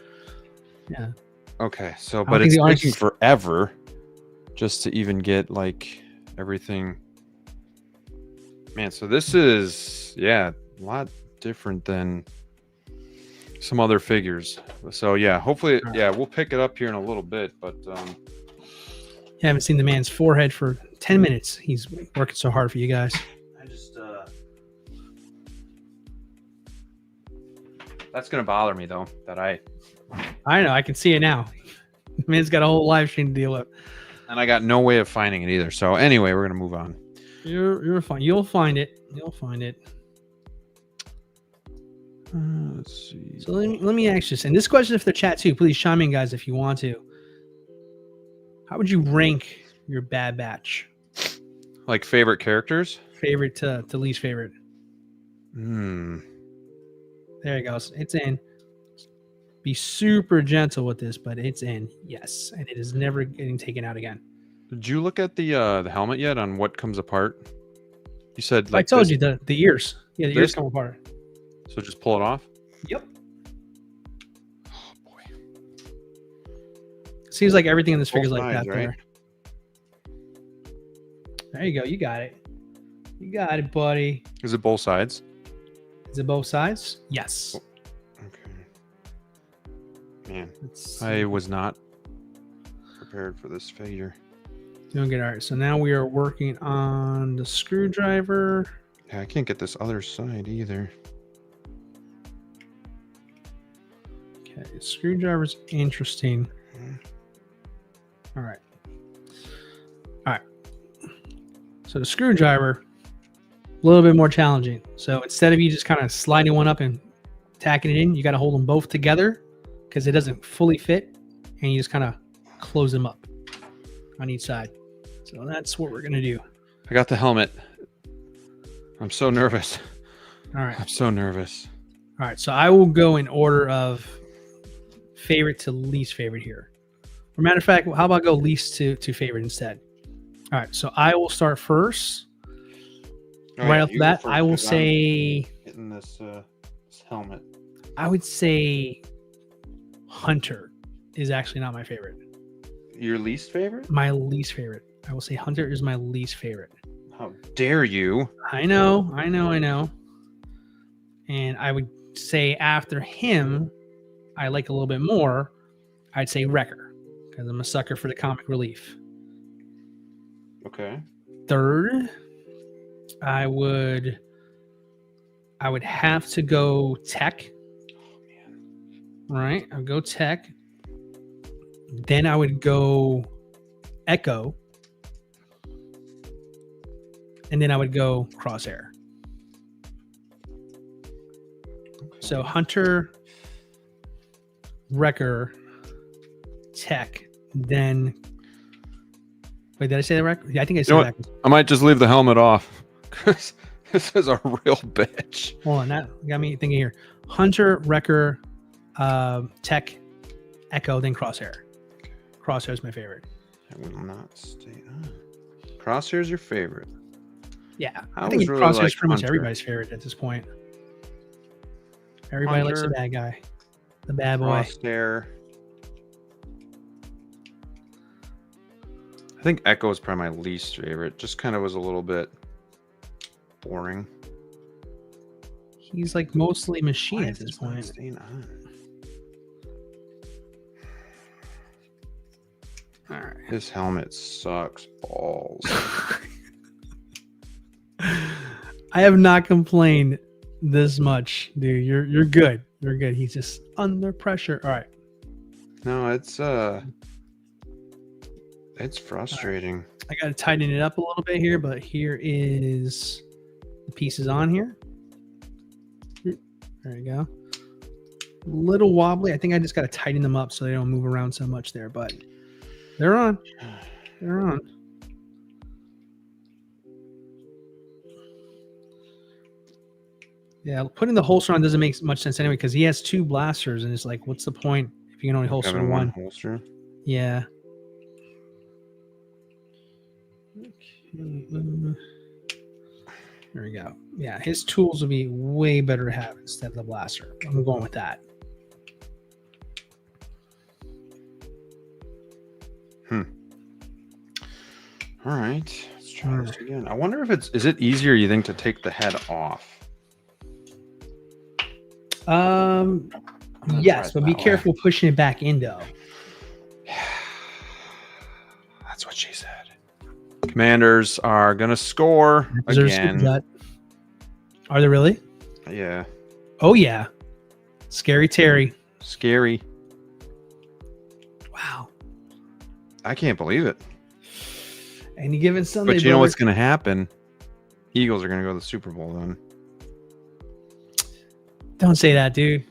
Yeah. Okay, so but it's taking forever just to even get like everything. Man, so this is, yeah, a lot different than some other figures. So yeah, hopefully, yeah, we'll pick it up here in a little bit, but you haven't seen the man's forehead for 10 minutes. He's working so hard for you guys. I just that's gonna bother me though, that I know, I can see it now. The man's got a whole live stream to deal with. And I got no way of finding it either. So anyway, we're gonna move on. You're fine. You'll find it. You'll find it. Let's see. So let me ask you this, and this question is for the chat too. Please chime in, guys, if you want to. How would you rank your Bad Batch? Like favorite characters? Favorite to least favorite. Hmm. There it goes. It's in. Be super gentle with this, but it's in. Yes, and it is never getting taken out again. Did you look at the helmet yet on what comes apart? You said like I told you the ears. Yeah, the ears come apart. So just pull it off? Yep. Oh boy. Seems like everything in this figure is like that, right? There you go. You got it. You got it, buddy. Is it both sides? Is it both sides? Yes. Oh, okay. Man, I was not prepared for this figure. Doing good. All right. So now we are working on the screwdriver. Yeah, I can't get this other side either. Okay, screwdriver's interesting. All right. All right. So the screwdriver, a little bit more challenging. So instead of you just kind of sliding one up and tacking it in, you got to hold them both together because it doesn't fully fit, and you just kind of close them up on each side. So that's what we're gonna do. I got the helmet. I'm so nervous. All right. I'm so nervous. All right. So I will go in order of favorite to least favorite here. For matter of fact, how about go least to favorite instead? All right. So I will start first. Right off the bat, I will say getting this helmet. I would say Hunter is actually not my favorite. Your least favorite? My least favorite. I will say Hunter is my least favorite. How dare you? I know. And I would say after him, I like a little bit more. I'd say Wrecker, because I'm a sucker for the comic relief. Okay. Third, I would have to go Tech. Oh man. Right? I'd go Tech. Then I would go Echo. And then I would go Crosshair. Okay. So Hunter, Wrecker, Tech, then... Wait, did I say that right? Yeah, I think I said that. I might just leave the helmet off. Because this is a real bitch. Hold on, that got me thinking here. Hunter, Wrecker, Tech, Echo, then Crosshair. Crosshair is my favorite. I will not stay on. Crosshair's your favorite. Yeah, I think really Crosshair's like pretty much Hunter. everybody's favorite at this point. Everybody likes the Hunter, bad guy, the bad boy. Crosshair. I think Echo is probably my least favorite. Just kind of was a little bit boring. He's like mostly machine Why at is this this not point. staying on? All right. This helmet sucks balls. I have not complained this much, dude. You're good. You're good. He's just under pressure. All right. No, it's frustrating. I got to tighten it up a little bit here, but here is the pieces on here. There you go. A little wobbly. I think I just got to tighten them up so they don't move around so much there, but they're on. They're on. Yeah, putting the holster on doesn't make much sense anyway because he has 2 blasters, and it's like, what's the point if you can only holster Having one? holster. Yeah. Okay. There we go. Yeah, his tools would be way better to have instead of the blaster. I'm going with that. All right, let's try this again. I wonder if is it easier, you think, to take the head off? Yes, but be careful pushing it back in though. That's what she said. Commanders are gonna score again. Are they really? Yeah. Oh yeah. Scary Terry. Scary. Wow. I can't believe it. Any given Sunday. But you know what's gonna happen? Eagles are gonna go to the Super Bowl then. Don't say that, dude.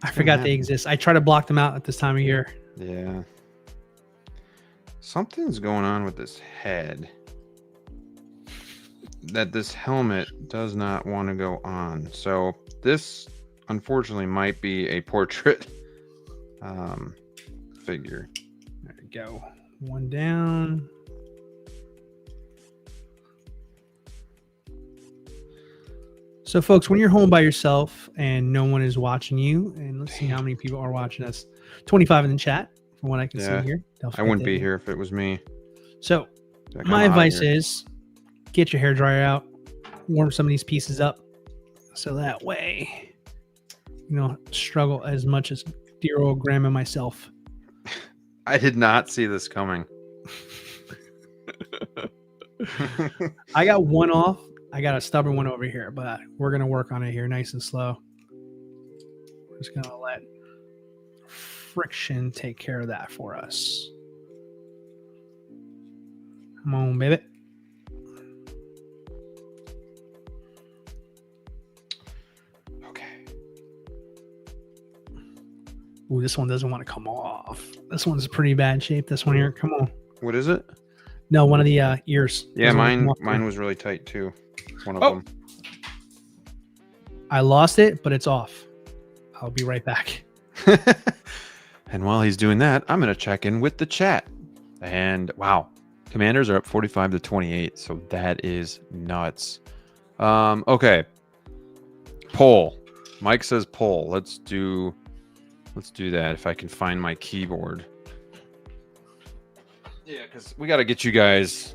I forgot they exist. I try to block them out at this time of year. Yeah. Something's going on with this head that this helmet does not want to go on. So this, unfortunately, might be a portrait figure. There we go. One down. So, folks, when you're home by yourself and no one is watching you, and let's see how many people are watching us. 25 in the chat, from what I can see here. I wouldn't be here if it was me. So, my advice is get your hairdryer out, warm some of these pieces up, so that way you don't struggle as much as dear old grandma myself. I did not see this coming. I got one off. I got a stubborn one over here, but we're going to work on it here nice and slow. We're just going to let friction take care of that for us. Come on, baby. Okay. Ooh, this one doesn't want to come off. This one's pretty bad shape. This one here. Come on. What is it? No, one of the ears. Yeah, mine was really tight too. One of them. I lost it, but it's off. I'll be right back. And while he's doing that, I'm going to check in with the chat. And wow, Commanders are up 45-28. So that is nuts. Okay. Poll. Mike says poll. Let's do that if I can find my keyboard. Yeah, because we got to get you guys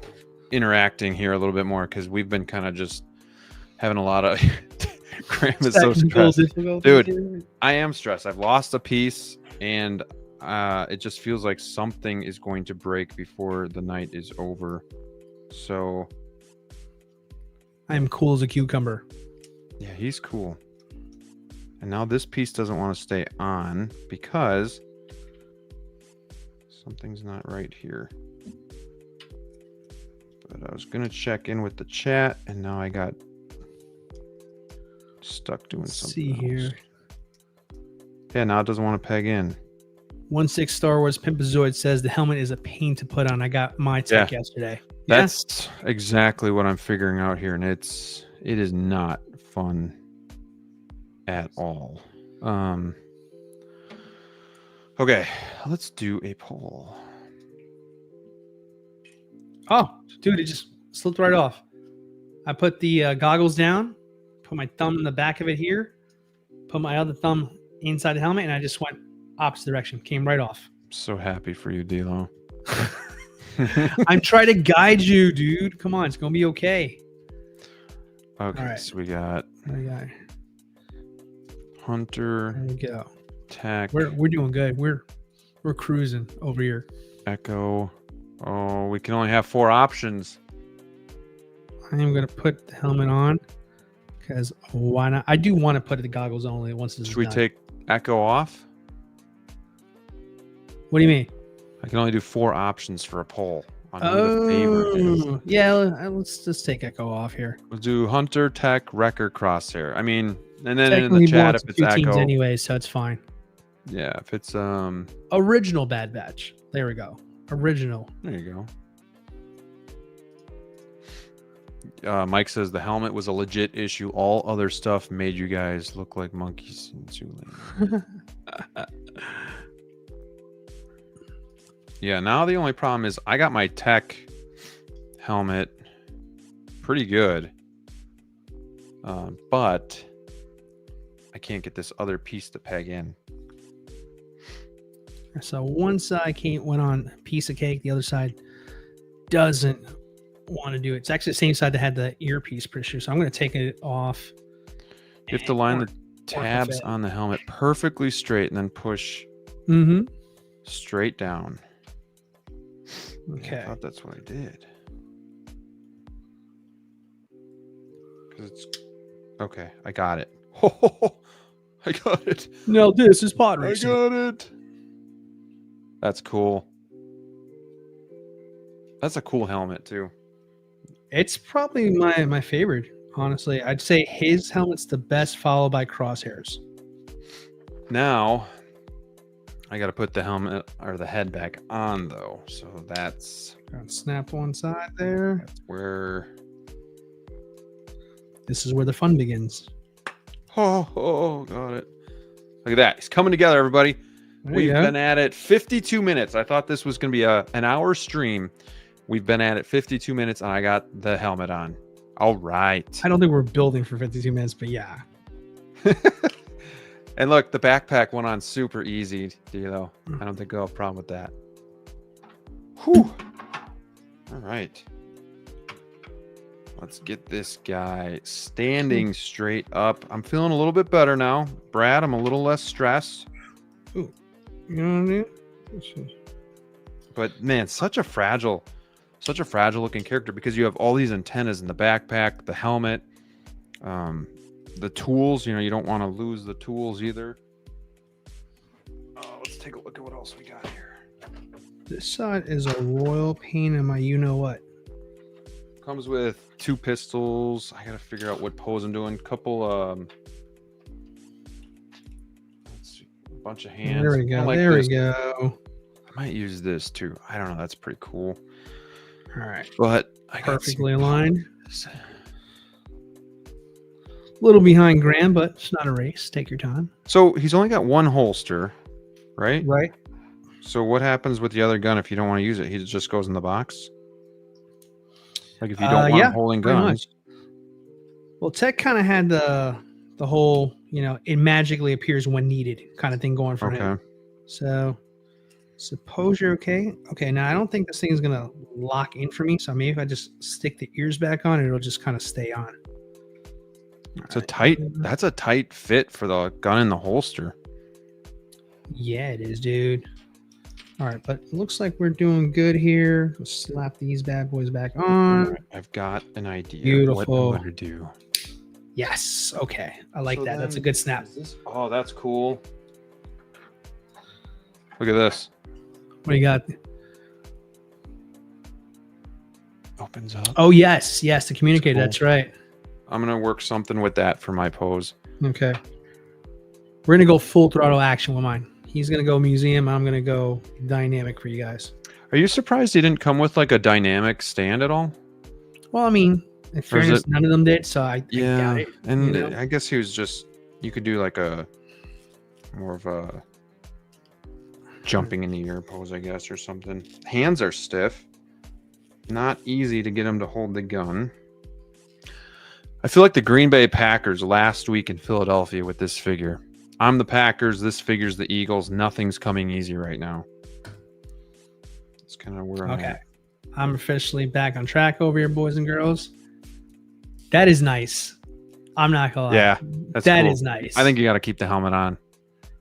interacting here a little bit more because we've been kind of just having a lot of Graham is so stressed. Dude, I am stressed. I've lost a piece and it just feels like something is going to break before the night is over. So I am cool as a cucumber. Yeah, he's cool. And now this piece doesn't want to stay on because something's not right here. But I was going to check in with the chat, and now I got stuck doing something else. Here. Yeah, now it doesn't want to peg in. 1-6 Star Wars Pimpazoid says the helmet is a pain to put on. I got my tech yesterday. That's exactly what I'm figuring out here, and it is not fun at all. Okay, let's do a poll. Oh, dude, it just slipped right off. I put the goggles down, put my thumb in the back of it here, put my other thumb inside the helmet, and I just went opposite direction. Came right off. I'm so happy for you, DLO. I'm trying to guide you, dude. Come on, it's gonna be okay. Okay, so we got Hunter. There we go. Tech. We're doing good. We're cruising over here. Echo. Oh, we can only have 4 options. I am going to put the helmet on because why not? I do want to put the goggles only once this is Should we done. take Echo off? What do you mean? I can only do 4 options for a poll on who the favorite is. Yeah. Let's just take Echo off here. We'll do Hunter, Tech, Wrecker, Crosshair. I mean, and then in Technically, the chat, it's if it's 2 teams Echo, anyway, so it's fine. yeah, if it's Original Bad Batch. There we go. Original. there you go. Mike says the helmet was a legit issue. All other stuff made you guys look like monkeys in Zoolander. Yeah, now the only problem is I got my Tech helmet pretty good, but I can't get this other piece to peg in. So one side went on piece of cake. The other side doesn't want to do it. It's actually the same side that had the earpiece pretty sure. So I'm going to take it off. You have to line the tabs on the helmet perfectly straight and then push straight down. Okay. Yeah, I thought that's what I did. Because it's okay. I got it. I got it. No, this is pod I racing. got it. That's cool. That's a cool helmet too. It's probably my favorite, honestly. I'd say his helmet's the best, followed by Crosshair's. Now, I got to put the helmet or the head back on though. So that's Snap one side there. where. This is where the fun begins. Oh, got it. Look at that. It's coming together, everybody. There We've you go. been at it 52 minutes. I thought this was going to be an hour stream. We've been at it 52 minutes, and I got the helmet on. All right. I don't think we're building for 52 minutes, but yeah. And look, the backpack went on super easy, DLO. I don't think I'll have a problem with that. Whew. All right. Let's get this guy standing straight up. I'm feeling a little bit better now. Brad, I'm a little less stressed. Ooh. You know what I mean? But man, such a fragile looking character because you have all these antennas in the backpack, the helmet, the tools. You know, you don't want to lose the tools either. Let's take a look at what else we got here. This side is a royal pain in my you-know-what. Comes with 2 pistols. I gotta figure out what pose I'm doing. Couple let's see, a bunch of hands. There we go. Like there this. we go. I might use this too. I don't know. That's pretty cool. All right. But I got Perfectly aligned. A little behind Graham, but it's not a race. Take your time. So he's only got 1 holster, right? Right. So what happens with the other gun if you don't want to use it? He just goes in the box? Like if you don't want him holding pretty guns. much. Well, Tech kind of had the whole, you know, it magically appears when needed kind of thing going for him. So suppose you're okay. Okay, now I don't think this thing is going to lock in for me. So maybe if I just stick the ears back on, it'll just kind of stay on. It's that's a tight fit for the gun in the holster. Yeah, it is, dude. All right, but it looks like we're doing good here. Let's slap these bad boys back on. I've got an idea. Beautiful. What I'm going to do. Yes. Okay. I like that. That's a good snap. Oh, that's cool. Look at this. What do you got? Opens up. Oh, yes. Yes, the communicator. Cool. That's right. I'm going to work something with that for my pose. Okay. We're going to go full throttle action with mine. He's going to go museum. I'm going to go dynamic for you guys. Are you surprised he didn't come with like a dynamic stand at all? Well, I mean, in fairness, none of them did, so I got it. And you know? I guess he was just, you could do like a more of a jumping in the air pose, I guess, or something. Hands are stiff. Not easy to get him to hold the gun. I feel like the Green Bay Packers last week in Philadelphia with this figure. I'm the Packers. This figure's the Eagles. Nothing's coming easy right now. That's kind of where I'm at. I'm officially back on track over here, boys and girls. That is nice. I'm not gonna lie. Yeah. That's That cool. is nice. I think you got to keep the helmet on.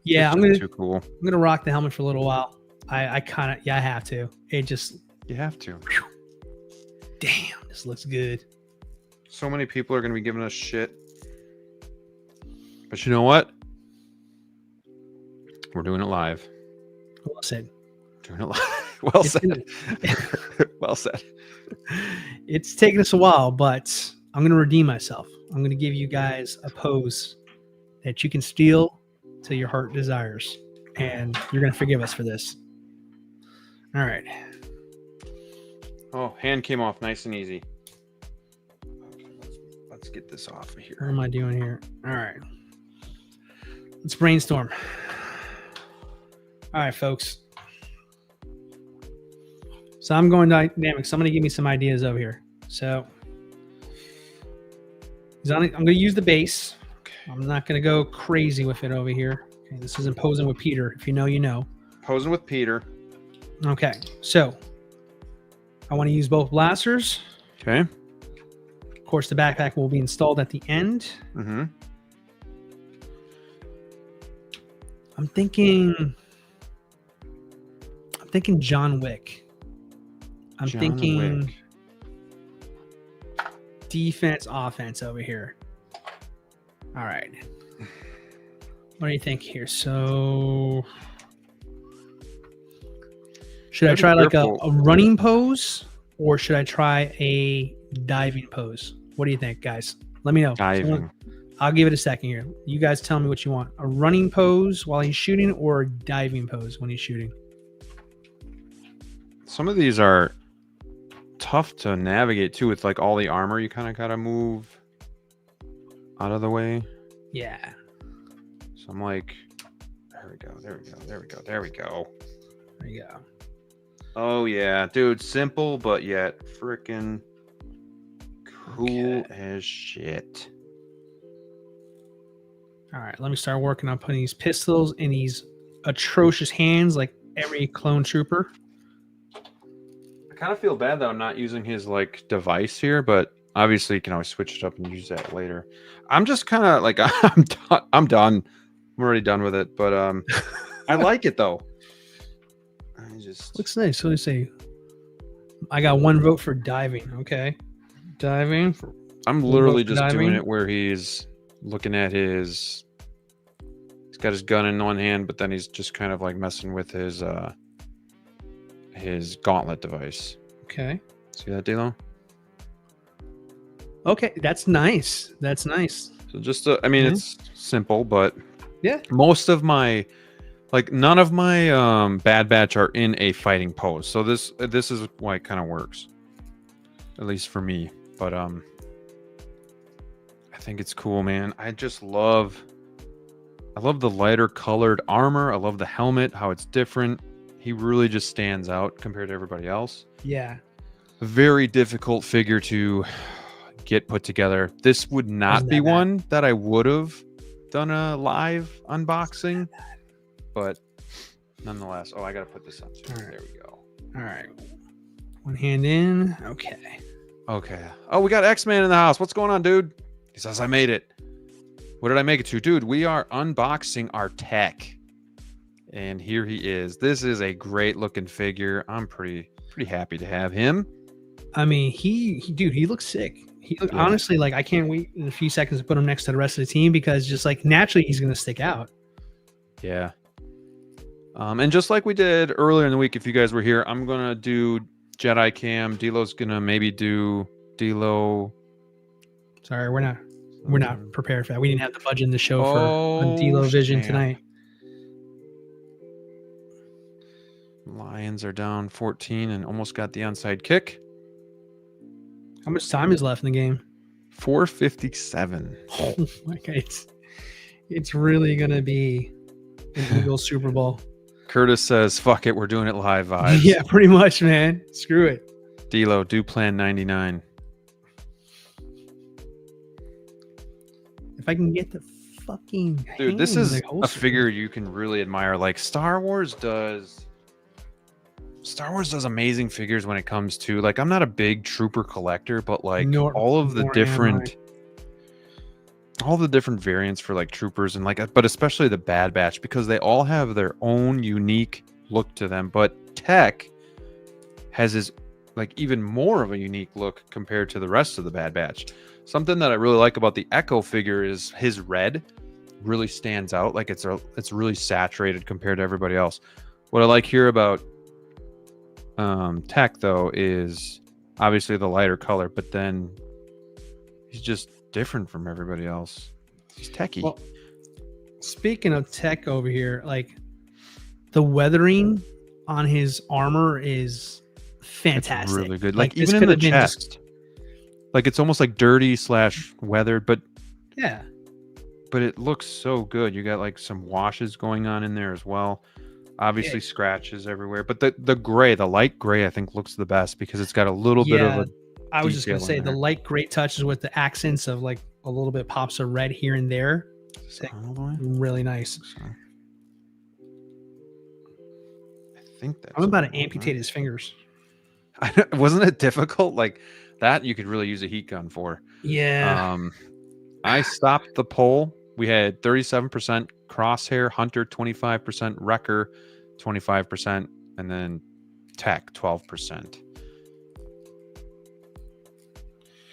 Yeah, It's just too cool. I'm gonna rock the helmet for a little while. I kind of, yeah, I have to. It just, You have to. damn, this looks good. So many people are going to be giving us shit. But you know what? We're doing it live. Well said. Doing it live. Well It's said. Well said. It's taken us a while, but I'm gonna redeem myself. I'm gonna give you guys a pose that you can steal till your heart desires, and you're gonna forgive us for this. All right. Oh, hand came off nice and easy. Okay, let's get this off of What here. am I doing here? All right. Let's brainstorm. All right, folks. So I'm going dynamic. Somebody give me some ideas over here. So I'm going to use the base. I'm not going to go crazy with it over here. Okay, this isn't posing with Peter. If you know, you know. Posing with Peter. Okay, so I want to use both blasters. Okay. Of course, the backpack will be installed at the end. Mm-hmm. I'm thinking John Wick. I'm thinking defense, offense over here. All right. What do you think here? So should I try like a running pose, or should I try a diving pose? What do you think, guys? Let me know. Diving. I'll give it a second here. You guys tell me what you want. A running pose while he's shooting, or a diving pose when he's shooting? Some of these are tough to navigate too. With like all the armor, you kind of got to move out of the way. Yeah. So I'm like, there we go. There we go. There we go. There we go. There you go. Oh yeah, dude. Simple, but yet freaking cool as shit. All right, let me start working on putting these pistols in these atrocious hands like every clone trooper. I kind of feel bad that I'm not using his like device here, but obviously you can always switch it up and use that later. I'm just kind of like I'm done. I'm already done with it, but I like it though. I just Looks nice. So let's see. I got one vote for diving. Okay, diving. I'm One literally vote for just doing diving. it where he's looking at he's got his gun in one hand, but then he's just kind of like messing with his gauntlet device. Okay. See that, DLO? Okay, that's nice. That's nice. So just I mean, it's simple, but Yeah. most of my none of my Bad Batch are in a fighting pose. So this is why it kind of works, at least for me. But I think it's cool, man. I love the lighter colored armor. I love the helmet, how it's different. He really just stands out compared to everybody else. Yeah. A very difficult figure to get put together. This would not be one that I would have done a live unboxing, but nonetheless. Oh, I gotta put this on too. All right. There we go. All right. One hand in. Okay. Okay. Oh, we got X-Man in the house. What's going on, dude? He says I made it. What did I make it to? Dude, we are unboxing our tech. And here he is. This is a great looking figure. I'm pretty happy to have him. I mean, he looks sick. Honestly, like, I can't wait in a few seconds to put him next to the rest of the team, because just like naturally he's going to stick out. Yeah. And just like we did earlier in the week, if you guys were here, I'm going to do Jedi Cam. DLO's going to maybe do DLO. Sorry, we're not prepared for that. We didn't have the budget in the show for a DLO Vision tonight. Lions are down 14 and almost got the onside kick. How much time is left in the game? 4:57. Oh my God, it's really gonna be an Eagles Super Bowl. Curtis says, "Fuck it, we're doing it live." Vibes. Yeah, pretty much, man. Screw it. DLO, do plan 99. If I can get the fucking Dude, this hang, is like, a holster. figure you can really admire. Like Star Wars does amazing figures when it comes to, like, I'm not a big trooper collector, but like all of the different all the different variants for like troopers and like, but especially the Bad Batch, because they all have their own unique look to them. But Tech has his like even more of a unique look compared to the rest of the Bad Batch. Something that I really like about the Echo figure is his red really stands out. Like it's really saturated compared to everybody else. What I like here about Tech though is obviously the lighter color, but then he's just different from everybody else. He's techie. Well, speaking of Tech over here, like the weathering on his armor is fantastic. It's really good. Like even in the chest. Like it's almost like dirty / weathered, but yeah. But it looks so good. You got like some washes going on in there as well. Obviously scratches everywhere. But the gray, the light gray, I think looks the best because it's got a little bit of a I was just gonna say the light gray touches with the accents of like a little bit pops of red here and there. Really nice. I think that's I'm about to amputate his fingers. Wasn't it difficult? Like that you could really use a heat gun for. Yeah. I stopped the poll. We had 37% Crosshair, Hunter 25%, Wrecker 25%, and then Tech 12%.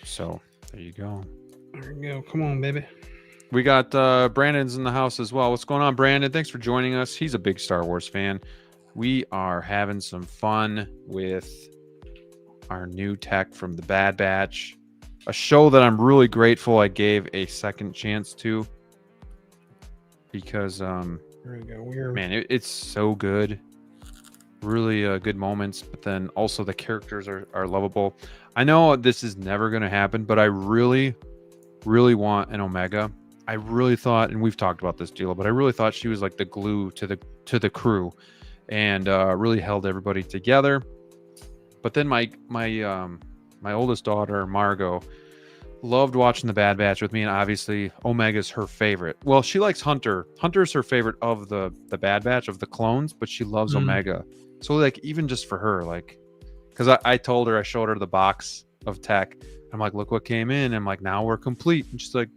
So there you go. There you go. Come on, baby. We got Brandon's in the house as well. What's going on, Brandon? Thanks for joining us. He's a big Star Wars fan. We are having some fun with our new tech from the Bad Batch, a show that I'm really grateful I gave a second chance to, because there we go. Man, it's so good. Really good moments, but then also the characters are lovable. I know this is never going to happen, but I really want an Omega. I really thought, and we've talked about this deal, but I really thought she was like the glue to the crew, and really held everybody together. But then my oldest daughter, Margot, loved watching the Bad Batch with me, and obviously Omega's her favorite. Well, she likes Hunter. Hunter's her favorite of the Bad Batch, of the clones, but she loves Omega. So like even just for her, like, because I told her, I showed her the box of tech. I'm like, look what came in. I'm like, now we're complete. And she's like,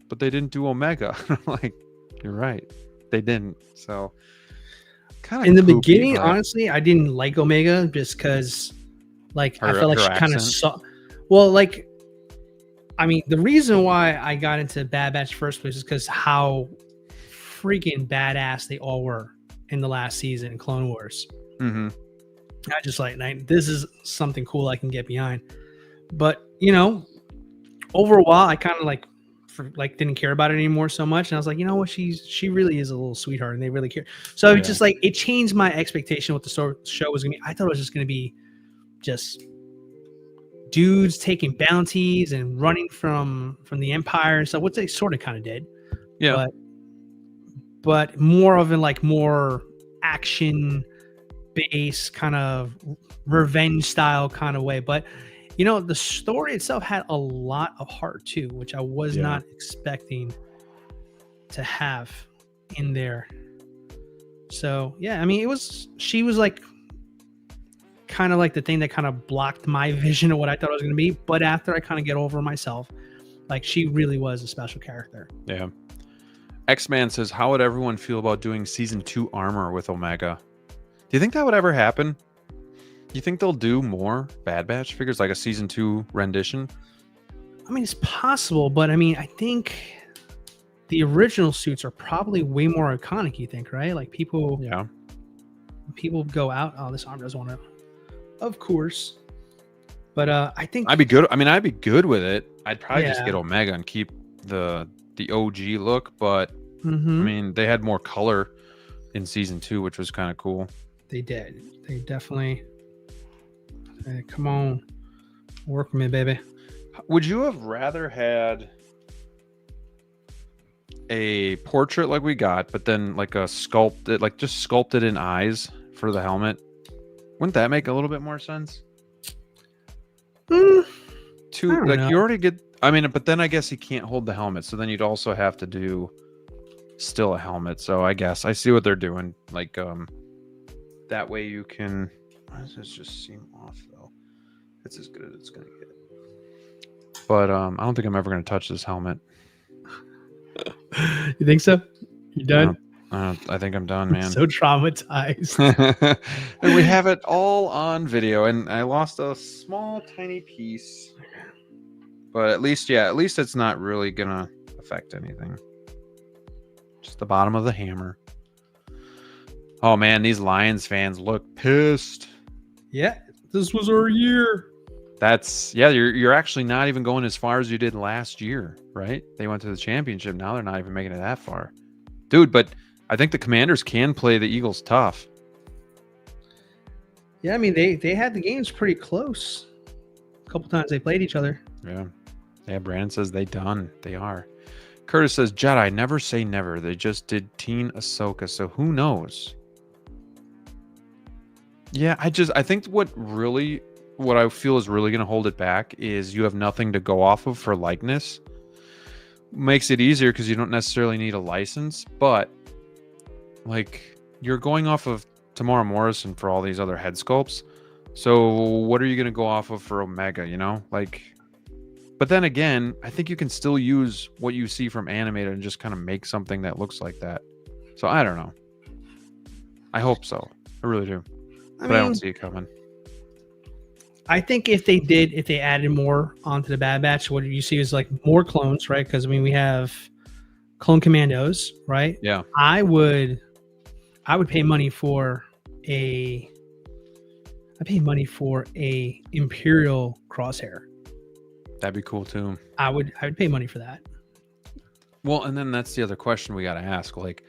but they didn't do Omega. I'm like, you're right, they didn't. So kind of in the beginning, honestly, I didn't like Omega just because, like, I felt like she kind of saw. Well, like, I mean, the reason why I got into Bad Batch first place is because how freaking badass they all were in the last season in Clone Wars. Mm-hmm. I just like, this is something cool I can get behind. But you know, over a while, I kind of like didn't care about it anymore so much, and I was like, you know what, she really is a little sweetheart, and they really care. So it's just like it changed my expectation what the show was gonna be. I thought it was just gonna be just dudes taking bounties and running from the Empire and stuff, which they sort of kind of did. Yeah. But more of a like more action based kind of revenge style kind of way. But you know, the story itself had a lot of heart too, which I was not expecting to have in there. So yeah, I mean, she was like kind of like the thing that kind of blocked my vision of what I thought it was going to be. But after I kind of get over myself, like, she really was a special character. Yeah. X-Man says, how would everyone feel about doing season 2 armor with Omega? Do you think that would ever happen? Do you think they'll do more Bad Batch figures, like a season 2 rendition? I mean, it's possible, but I mean, I think the original suits are probably way more iconic, you think, right? Like people go out, oh, this armor doesn't want to, of course. But I think I'd be good. I mean, I'd be good with it. I'd probably just get Omega and keep the OG look, but I mean, they had more color in season 2, which was kind of cool. They did. They definitely. Hey, come on, work with me, baby. Would you have rather had a portrait like we got, but then like a sculpted, like just sculpted in eyes for the helmet? Wouldn't that make a little bit more sense? Know. You already get. I mean, but then I guess he can't hold the helmet, so then you'd also have to do still a helmet. So I guess I see what they're doing. Like, that way you can. Why does this just seem off though? It's as good as it's gonna get. But I don't think I'm ever gonna touch this helmet. You think so? You done? I think I'm done, I'm man. so traumatized. And we have it all on video, and I lost a small, tiny piece. But at least it's not really gonna affect anything. Just the bottom of the hammer. Oh man, these Lions fans look pissed. Yeah, this was our year. You're actually not even going as far as you did last year, right? They went to the championship. Now they're not even making it that far. Dude, but I think the Commanders can play the Eagles tough. Yeah, I mean they had the games pretty close. A couple times they played each other. Yeah, Brandon says they done. They are. Curtis says, Jedi, never say never. They just did Teen Ahsoka, so who knows? Yeah, I think what I feel is really going to hold it back is you have nothing to go off of for likeness. Makes it easier because you don't necessarily need a license, but like you're going off of Tamara Morrison for all these other head sculpts. So what are you going to go off of for Omega, you know? Like, but then again, I think you can still use what you see from animated and just kind of make something that looks like that. So I don't know. I hope so. I really do. I don't see it coming. I think if they added more onto the Bad Batch, what you see is like more clones, right? Because I mean, we have clone commandos, right? Yeah. I would pay money for a Imperial crosshair. That'd be cool too. I would pay money for that. Well, and then that's the other question we got to ask. Like,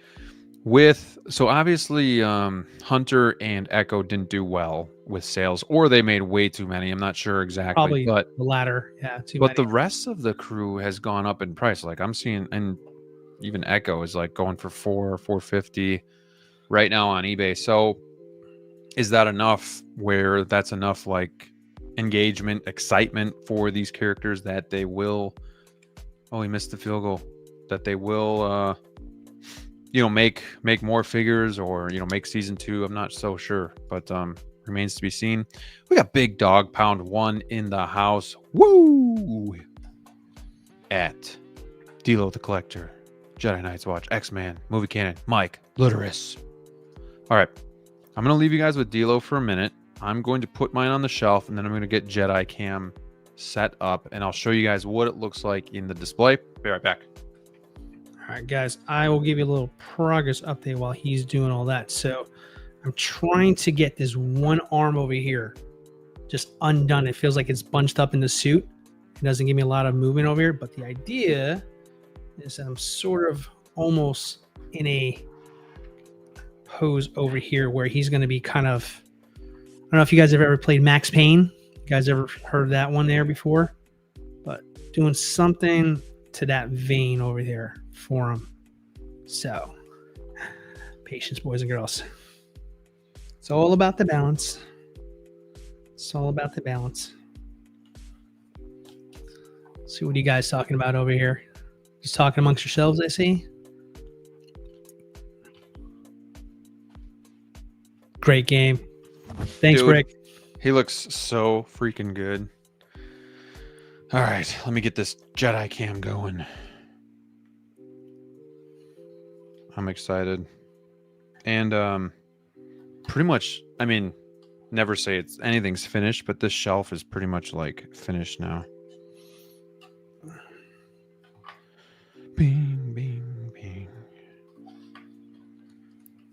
so obviously Hunter and Echo didn't do well with sales, or they made way too many. I'm not sure exactly. Probably but the latter. Yeah, too but many. the rest of the crew has gone up in price. Like I'm seeing, and even Echo is like going for $450 right now on eBay. So is that enough where that's enough like engagement, excitement for these characters that they will, oh, he missed the field goal, that they will make more figures or make season 2? I'm not so sure, but remains to be seen. We got Big Dog Pound 1 in the house. Woo! At DLO The Collector, Jedi Knights Watch, X-Man, Movie Canon, Mike, Literis. All right, I'm going to leave you guys with DLO for a minute. I'm going to put mine on the shelf, and then I'm going to get Jedi Cam set up, and I'll show you guys what it looks like in the display. Be right back. All right, guys, I will give you a little progress update while he's doing all that. So I'm trying to get this one arm over here just undone. It feels like it's bunched up in the suit. It doesn't give me a lot of movement over here, but the idea is that I'm sort of almost in a pose over here where he's going to be kind of, I don't know if you guys have ever played Max Payne. You guys ever heard that one there before? But doing something to that vein over there for him. So patience, boys and girls. It's all about the balance. It's all about the balance. See what are you guys talking about over here? Just talking amongst yourselves, I see. Great game. Thanks, Dude, Rick. He looks so freaking good. All right, let me get this Jedi Cam going. I'm excited. And pretty much, I mean, never say anything's finished, but this shelf is pretty much like finished now. Bing, bing, bing.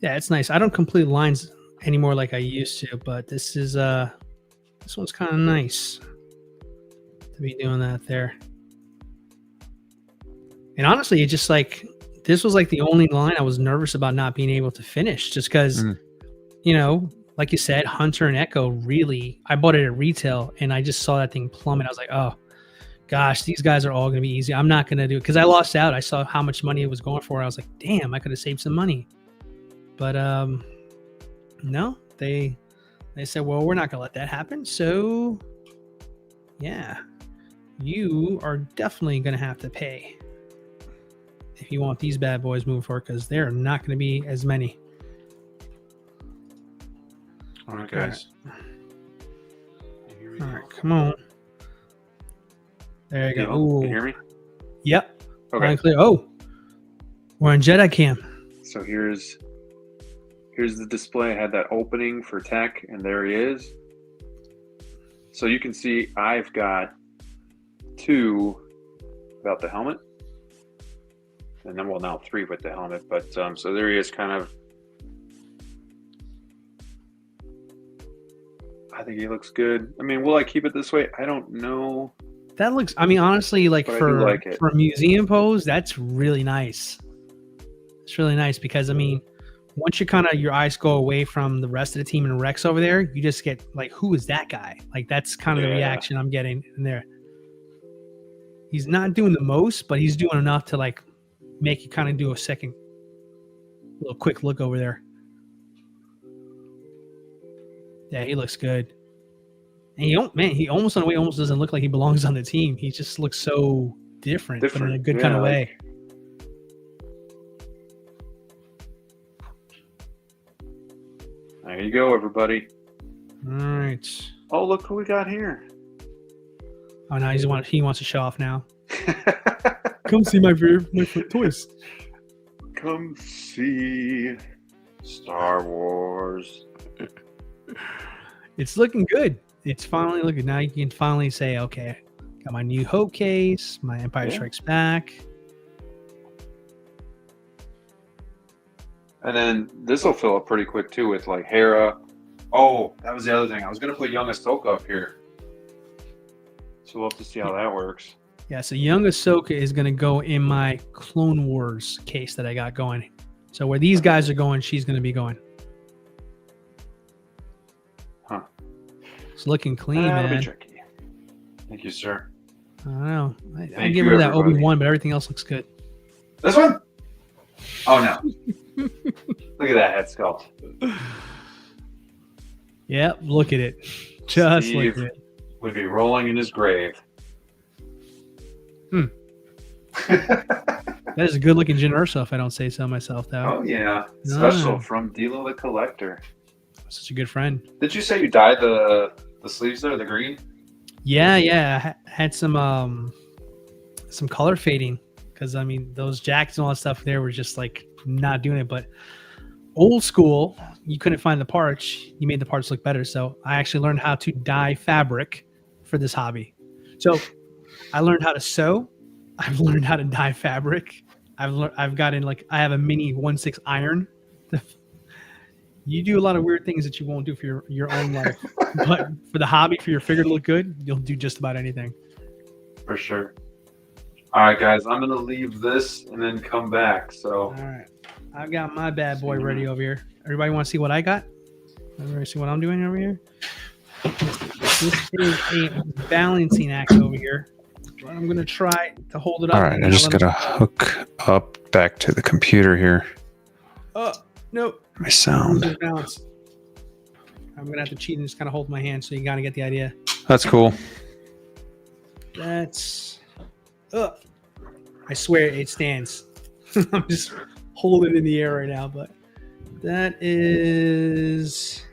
Yeah, it's nice. I don't complete lines anymore like I used to, but this one's kind of nice to be doing that there. And honestly, it just like, this was like the only line I was nervous about not being able to finish, just because, like you said, Hunter and Echo really, I bought it at retail and I just saw that thing plummet. I was like, oh gosh, these guys are all going to be easy. I'm not going to do it because I lost out. I saw how much money it was going for. I was like, damn, I could have saved some money. But no, they said, well, we're not going to let that happen. So yeah, you are definitely going to have to pay if you want these bad boys moving forward, because they're not going to be as many. All right, guys. All right, come on. There you go. Can you hear me? Yep. Okay. Clear. Oh, We're on Jedi Cam. So here's the display. I had that opening for tech, and there he is. So you can see I've got 2 without the helmet, and then now 3 with the helmet. But so there he is, kind of. I think he looks good. I mean, will I keep it this way? I don't know. That looks, I mean, honestly, like But I for do like it. for a museum pose, that's really nice. It's really nice because, I mean, once you kind of, your eyes go away from the rest of the team and Rex over there, you just get like, who is that guy? Like, that's kind of the Yeah. reaction I'm getting in there. He's not doing the most, but he's doing enough to like make you kind of do a second little quick look over there. Yeah, he looks good. And he almost in a way almost doesn't look like he belongs on the team. He just looks so different, but in a good kind of way. There you go, everybody. All right. Oh, look who we got here. Oh, now he wants to show off now. Come see my toys. Come see Star Wars. It's looking good. It's finally looking. Now you can finally say, okay, got my New Hope case, my Empire Strikes Back. And then this will fill up pretty quick too with like Hera. Oh, that was the other thing. I was gonna put young Ahsoka up here. So we'll have to see how that works. Yeah, so young Ahsoka is going to go in my Clone Wars case that I got going. So where these guys are going, she's going to be going. Huh. It's looking clean, That'll man. be tricky. Thank you, sir. I don't know. I Thank give you, her that everybody. Obi-Wan, but everything else looks good. This one? Oh no. Look at that head sculpt. Yep, look at it. Just Steve look at it. would be rolling in his grave. That is a good-looking Jyn Erso, if I don't say so myself, though. Oh yeah. No. Special from DLO The Collector. Such a good friend. Did you say you dyed the sleeves there, the green? Yeah. I had some color fading because, I mean, those jackets and all that stuff there were just like not doing it. But old school, you couldn't find the parts. You made the parts look better. So I actually learned how to dye fabric for this hobby. So I learned how to sew. I've learned how to dye fabric. I have a mini 1/6 iron. You do a lot of weird things that you won't do for your own life. But for the hobby, for your figure to look good, you'll do just about anything. For sure. All right, guys, I'm gonna leave this and then come back. So All right. I've got my bad boy ready over here. Everybody want to see what I got? Everybody see what I'm doing over here? This is a balancing act over here. I'm going to try to hold it up. all right, I just gotta hook up back to the computer here. Oh, no. My sound. Losing balance. I'm going to have to cheat and just kind of hold my hand so you got to get the idea. That's cool. That's... I swear it stands. I'm just holding it in the air right now, but that is...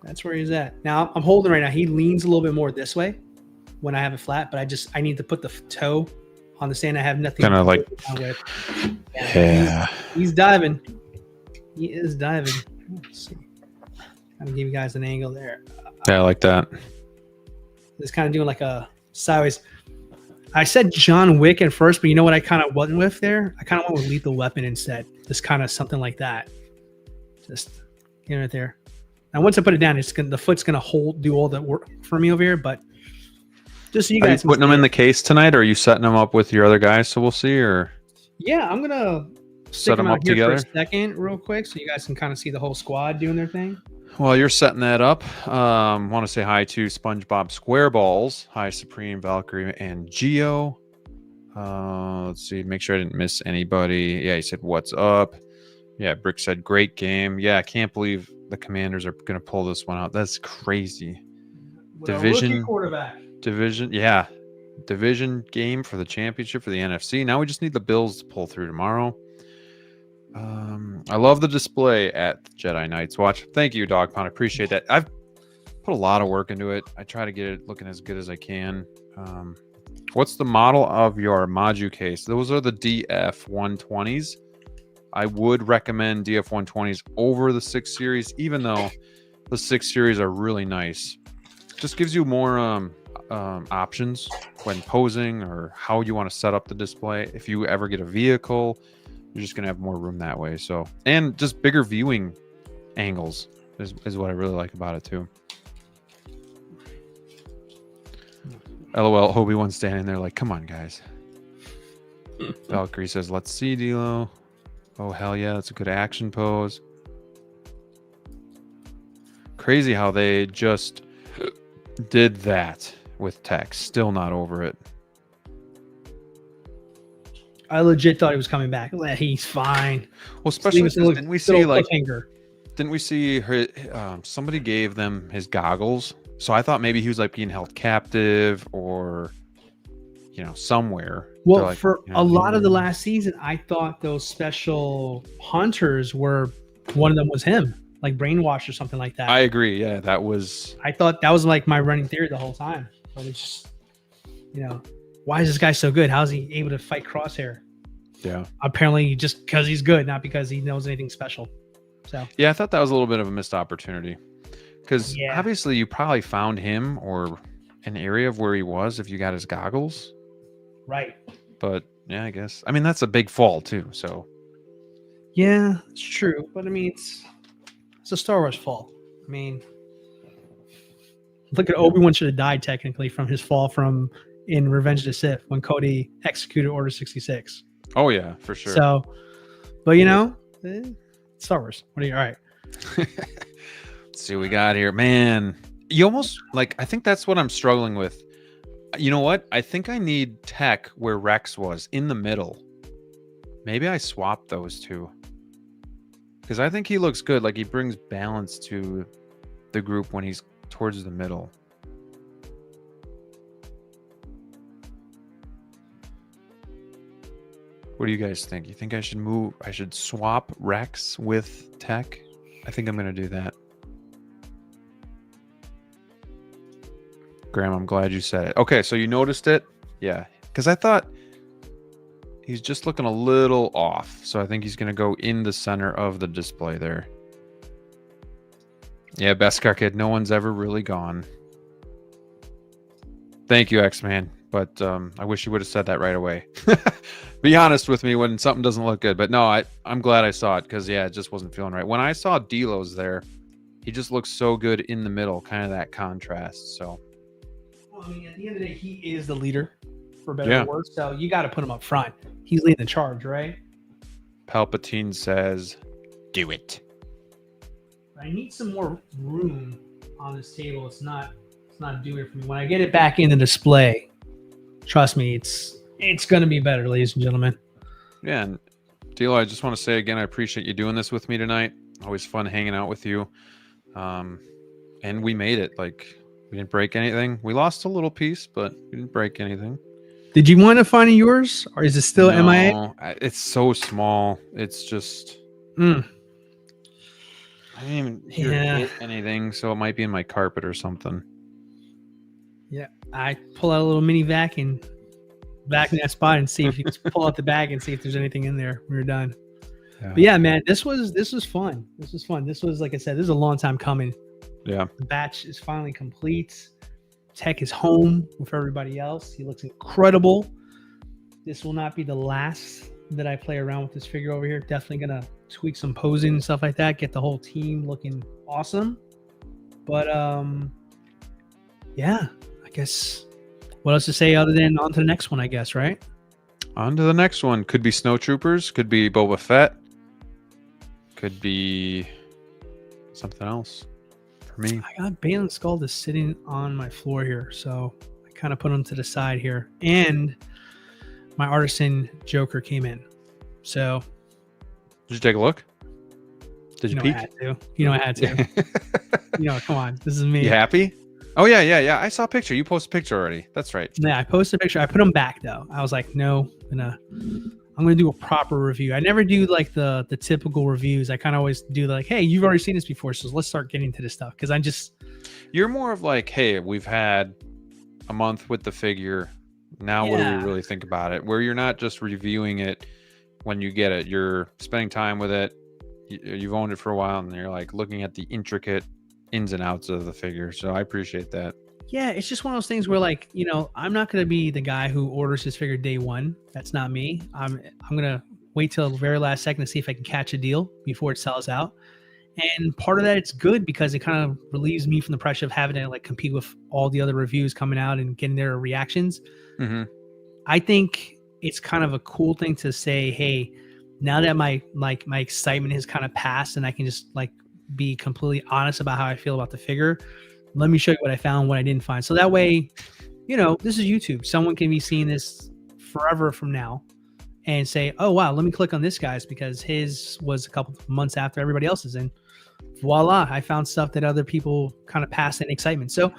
That's where he's at. Now, I'm holding right now. He leans a little bit more this way when I have it flat, but I need to put the toe on the stand. I have nothing Kinda to like- put it down with. Yeah. He's diving. He is diving. Let's see. Kind of give you guys an angle there. Yeah, I like that. It's kind of doing like a sideways. I said John Wick at first, but you know what I kind of wasn't with there? I kind of went with Lethal Weapon instead. Just kind of something like that. Just get it there. Now, once I put it down, the foot's gonna do all the work for me over here. But just so you Are you guys, putting them in the case tonight, or are you setting them up with your other guys? So we'll see, or yeah, I'm gonna set them out up here together. for a second, real quick, so you guys can kind of see the whole squad doing their thing. While you're setting that up, want to say hi to SpongeBob SquareBalls. Hi, Supreme, Valkyrie, and Geo. Let's see, make sure I didn't miss anybody. Yeah, he said, "What's up?" Yeah, Brick said, "Great game." Yeah, I can't believe the Commanders are going to pull this one out. That's crazy. With a Division- rookie quarterback. Division game for the championship for the NFC. Now we just need the Bills to pull through tomorrow. I love the display at Jedi Knights Watch. Thank you, Dog Pound. I appreciate that. I've put a lot of work into it. I try to get it looking as good as I can. What's the model of your Maju case? Those are the DF120s. I would recommend DF120s over the 6 Series, even though the 6 Series are really nice. Just gives you more options when posing or how you want to set up the display. If you ever get a vehicle, you're just going to have more room that way. So, and just bigger viewing angles is what I really like about it too. LOL, Obi-Wan's standing there like, come on, guys. Valkyrie says, let's see, DLO. Oh, hell yeah, that's a good action pose. Crazy how they just did that with tech. Still not over it. I legit thought he was coming back. He's fine. Well, especially didn't we see her, somebody gave them his goggles. So I thought maybe he was like being held captive or, somewhere. Well, like, for a lot of the last season, I thought those special hunters were, one of them was him, like brainwashed or something like that. I agree. Yeah, that was. I thought that was like my running theory the whole time. But it's just, why is this guy so good? How is he able to fight Crosshair? Yeah. Apparently just because he's good, not because he knows anything special. So. Yeah, I thought that was a little bit of a missed opportunity. Because obviously you probably found him or an area of where he was if you got his goggles. Right. But yeah, I guess. I mean, that's a big fall too. So. Yeah, it's true. But I mean, it's a Star Wars fall. I mean, look at Obi-Wan should have died technically from his fall in Revenge of the Sith when Cody executed Order 66. Oh yeah, for sure. So, but Star Wars. All right. Let's see what we got here. Man, you almost I think that's what I'm struggling with. You know what? I think I need tech where Rex was in the middle. Maybe I swap those two. Because I think he looks good. Like he brings balance to the group when he's towards the middle. What do you guys think? You think I should swap Rex with tech? I think I'm going to do that. Graham, I'm glad you said it. Okay, so you noticed it? Yeah, because I thought he's just looking a little off. So I think he's going to go in the center of the display there. Yeah, Beskar Kid, no one's ever really gone. Thank you, X-Man. But I wish you would have said that right away. Be honest with me when something doesn't look good. But no, I'm glad I saw it because, yeah, it just wasn't feeling right. When I saw DLO's there, he just looks so good in the middle, kind of that contrast. So. Well, I mean, at the end of the day, he is the leader, for better or worse. So you got to put him up front. He's leading the charge, right? Palpatine says, "Do it." I need some more room on this table. It's not doing it for me. When I get it back in the display, trust me, it's going to be better, ladies and gentlemen. Yeah, and DLO, I just want to say again, I appreciate you doing this with me tonight. Always fun hanging out with you. And we made it. We didn't break anything. We lost a little piece, but we didn't break anything. Did you want to find yours, or is it still MIA? It's so small. It's just. I didn't even hear anything, so it might be in my carpet or something. Yeah, I pull out a little mini vac and vacuum that spot and see if you just pull out the bag and see if there's anything in there when you're done. Yeah. But yeah, man, this was fun. This was fun. This was, like I said, this is a long time coming. Yeah. The batch is finally complete. Tech is home with everybody else. He looks incredible. This will not be the last that I play around with this figure over here. Definitely gonna tweak some posing and stuff like that. Get the whole team looking awesome. But yeah, I guess what else to say other than on to the next one, I guess, right? On to the next one. Could be Snowtroopers, could be Boba Fett, could be something else for me. I got Balen Skull just sitting on my floor here, so I kind of put him to the side here. And my Artisan Joker came in. So did you take a look? Did you peek? I had to. I had to. Come on. This is me. You happy? Oh, yeah. I saw a picture. You posted a picture already. That's right. Yeah, I posted a picture. I put them back, though. I was like, no, I'm going to do a proper review. I never do, the typical reviews. I kind of always do, hey, you've already seen this before, so let's start getting to this stuff. Because You're more of hey, we've had a month with the figure. Now, what do we really think about it? Where you're not just reviewing it when you get it, you're spending time with it. You've owned it for a while, and you're like looking at the intricate ins and outs of the figure. So I appreciate that. Yeah, it's just one of those things where, like, you know, I'm not going to be the guy who orders his figure day one. That's not me. I'm going to wait till the very last second to see if I can catch a deal before it sells out. And part of that, it's good because it kind of relieves me from the pressure of having to like compete with all the other reviews coming out and getting their reactions. Mm-hmm. I think it's kind of a cool thing to say, hey, now that my excitement has kind of passed and I can just like be completely honest about how I feel about the figure, let me show you what I found, what I didn't find. So that way, you know, this is YouTube. Someone can be seeing this forever from now and say, oh, wow, let me click on this guy's because his was a couple of months after everybody else's. And voila, I found stuff that other people kind of passed in excitement. So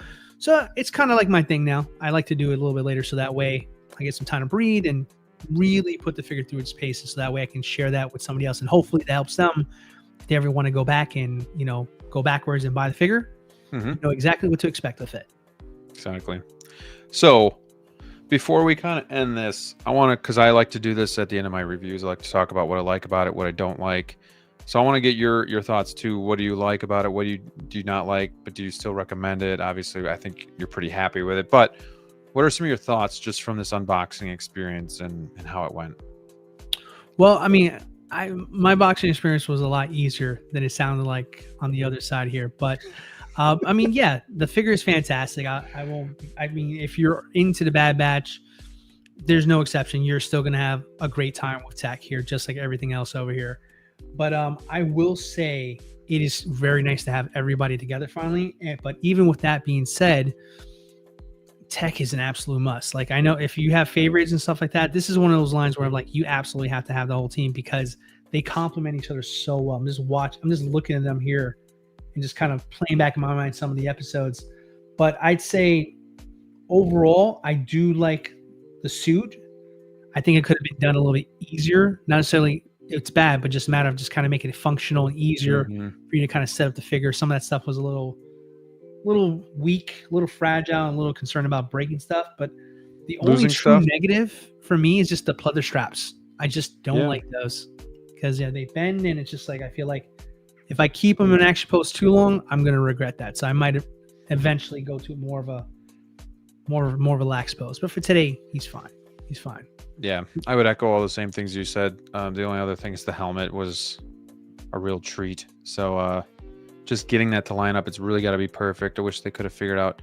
it's kind of like my thing now. I like to do it a little bit later so that way I get some time to breathe and really put the figure through its paces so that way I can share that with somebody else. And hopefully that helps them if they ever want to go back and, you know, go backwards and buy the figure. Mm-hmm. Know exactly what to expect with it. Exactly. So before we kind of end this, I want to, because I like to do this at the end of my reviews, I like to talk about what I like about it, what I don't like. So I want to get your thoughts too. What do you like about it? What do you not like, but do you still recommend it? Obviously, I think you're pretty happy with it, but what are some of your thoughts just from this unboxing experience and how it went? Well, I mean, my boxing experience was a lot easier than it sounded like on the other side here, but I mean, yeah, the figure is fantastic. I mean, if you're into the Bad Batch, there's no exception. You're still going to have a great time with tech here, just like everything else over here. But I will say it is very nice to have everybody together finally. But even with that being said, tech is an absolute must. Like, I know if you have favorites and stuff like that, this is one of those lines where I'm like, you absolutely have to have the whole team because they complement each other so well. I'm just looking at them here and just kind of playing back in my mind some of the episodes. But I'd say overall, I do like the suit. I think it could have been done a little bit easier. Not necessarily it's bad, but just a matter of just kind of making it functional and easier for you to kind of set up the figure. Some of that stuff was a little weak, a little fragile, and a little concerned about breaking stuff. But the only true negative for me is just the pleather straps. I just don't like those because they bend, and it's just like I feel like if I keep them in action pose too long, I'm gonna regret that. So I might eventually go to more of a relaxed pose. But for today, he's fine. He's fine. Yeah, I would echo all the same things you said. The only other thing is the helmet was a real treat. So just getting that to line up, it's really got to be perfect. I wish they could have figured out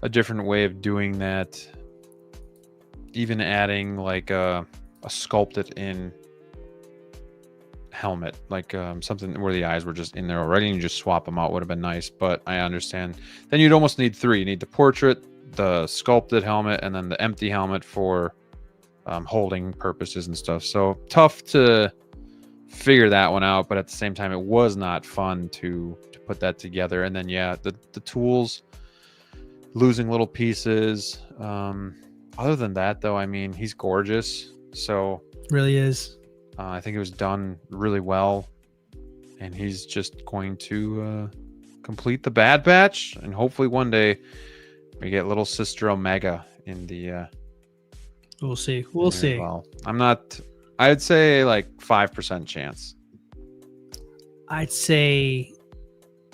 a different way of doing that. Even adding like a sculpted in helmet, like something where the eyes were just in there already and you just swap them out would have been nice. But I understand. Then you'd almost need three. You need the portrait, the sculpted helmet, and then the empty helmet for holding purposes and stuff. So tough to figure that one out, but at the same time, it was not fun to put that together. And then the tools, losing little pieces. Other than that, though, I mean, he's gorgeous. So really is. I think it was done really well, and he's just going to complete the Bad Batch, and hopefully one day we get little Sister Omega in the. We'll see. We'll see. Well, I'd say like 5% chance. I'd say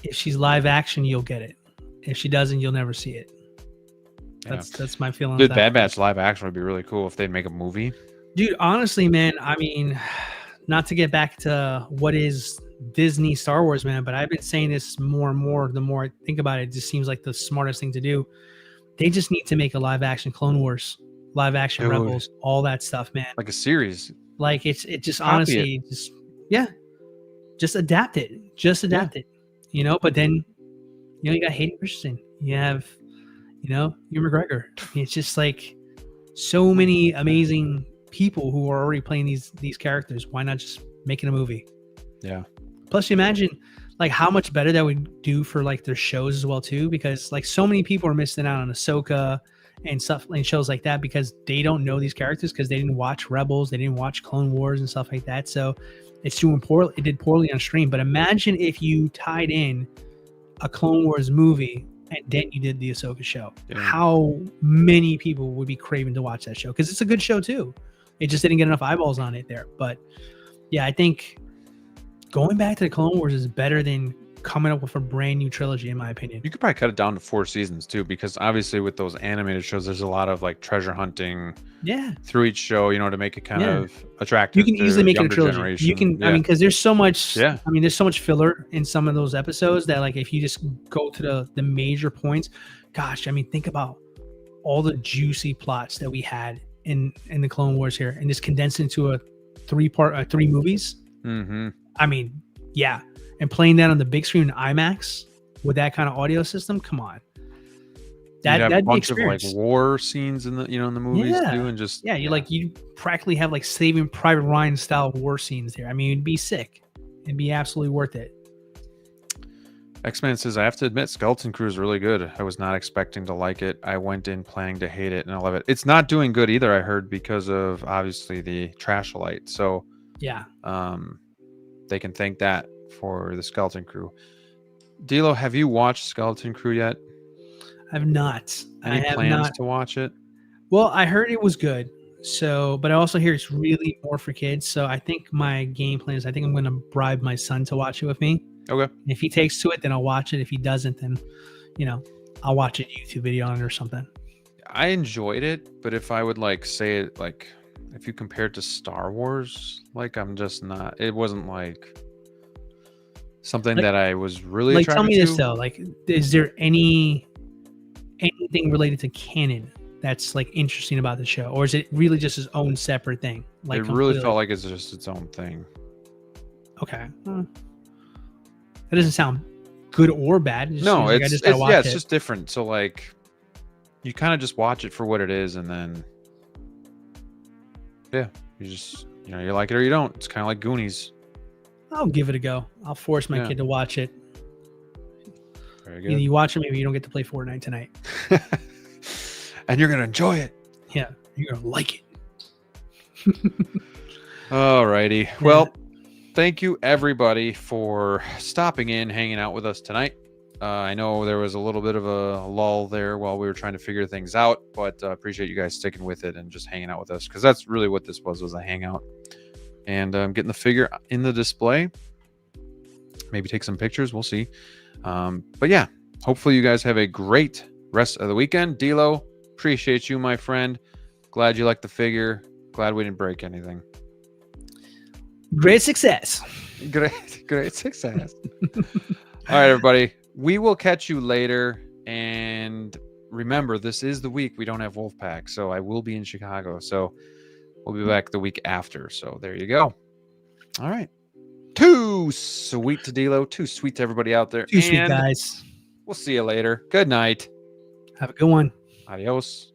if she's live action, you'll get it. If she doesn't, you'll never see it. That's my feeling. Dude, Bad Batch live action would be really cool if they'd make a movie. Dude, honestly, man, I mean, not to get back to what is Disney Star Wars, man, but I've been saying this more and more. The more I think about it, it just seems like the smartest thing to do. They just need to make a live action Clone Wars, live action Rebels, all that stuff, man. Like a series. Like it just honestly just adapt it. Just adapt it. You know, but then you got Hayden Christensen. You have, Ewan McGregor. It's just like so many amazing people who are already playing these characters. Why not just making a movie? Yeah. Plus, you imagine like how much better that would do for like their shows as well too, because like so many people are missing out on Ahsoka and stuff and shows like that because they don't know these characters because they didn't watch Rebels, they didn't watch Clone Wars and stuff like that. So it's doing poorly. It did poorly on stream. But imagine if you tied in a Clone Wars movie and then you did the Ahsoka show. Yeah. How many people would be craving to watch that show? Because it's a good show too. It just didn't get enough eyeballs on it there. But yeah, I think going back to the Clone Wars is better than coming up with a brand new trilogy, in my opinion. You could probably cut it down to 4 seasons too, because obviously with those animated shows, there's a lot of like treasure hunting through each show, you know, to make it kind of attractive. You can easily make it a trilogy. Generation. You can, I mean, because there's so much. Yeah. I mean, there's so much filler in some of those episodes that, like, if you just go to the major points, gosh, I mean, think about all the juicy plots that we had in the Clone Wars here, and just condensed into a 3 movies. Mm-hmm. I mean, yeah, and playing that on the big screen in IMAX with that kind of audio system, come on. That'd a bunch be of like war scenes in the in the movies too, and just you practically have like Saving Private Ryan style war scenes there. I mean, it'd be sick. It'd be absolutely worth it. X-Man says, I have to admit, Skeleton Crew is really good. I was not expecting to like it. I went in planning to hate it, and I love it. It's not doing good either, I heard, because of obviously the Trashlight. So yeah, they can thank that for the Skeleton Crew. DLO, have you watched Skeleton Crew yet? I've not. Any plans to watch it? Well, I heard it was good. So, but I also hear it's really more for kids. So I think my game plan is I think I'm going to bribe my son to watch it with me. Okay. And if he takes to it, then I'll watch it. If he doesn't, then, I'll watch a YouTube video on it or something. I enjoyed it, but if I would like say it, like if you compare it to Star Wars, like I'm just not, it wasn't like something that I was really like, tell me to. this though, like, is there anything related to canon that's like interesting about the show, or is it really just its own separate thing? Like, it really felt like it's just its own thing. Okay. That doesn't sound good or bad. It No, like it's just different. So like, you kind of just watch it for what it is, and then you just you like it or you don't. It's kind of like Goonies. I'll give it a go. I'll force my kid to watch it. Very good. Either you watch it, maybe you don't get to play Fortnite tonight. And you're gonna enjoy it. Yeah, you're gonna like it. Alrighty. Yeah. Well, thank you everybody for stopping in, hanging out with us tonight. I know there was a little bit of a lull there while we were trying to figure things out, but appreciate you guys sticking with it and just hanging out with us, because that's really what this was a hangout. And getting the figure in the display. Maybe take some pictures. We'll see. But yeah, hopefully you guys have a great rest of the weekend. DLO, appreciate you, my friend. Glad you liked the figure. Glad we didn't break anything. Great success. Great success. All right, everybody. We will catch you later. And remember, this is the week we don't have Wolfpack, so I will be in Chicago. So we'll be back the week after. So there you go. All right. Too sweet to DLO. Too sweet to everybody out there. Too sweet, guys. We'll see you later. Good night. Have a good one. Adios.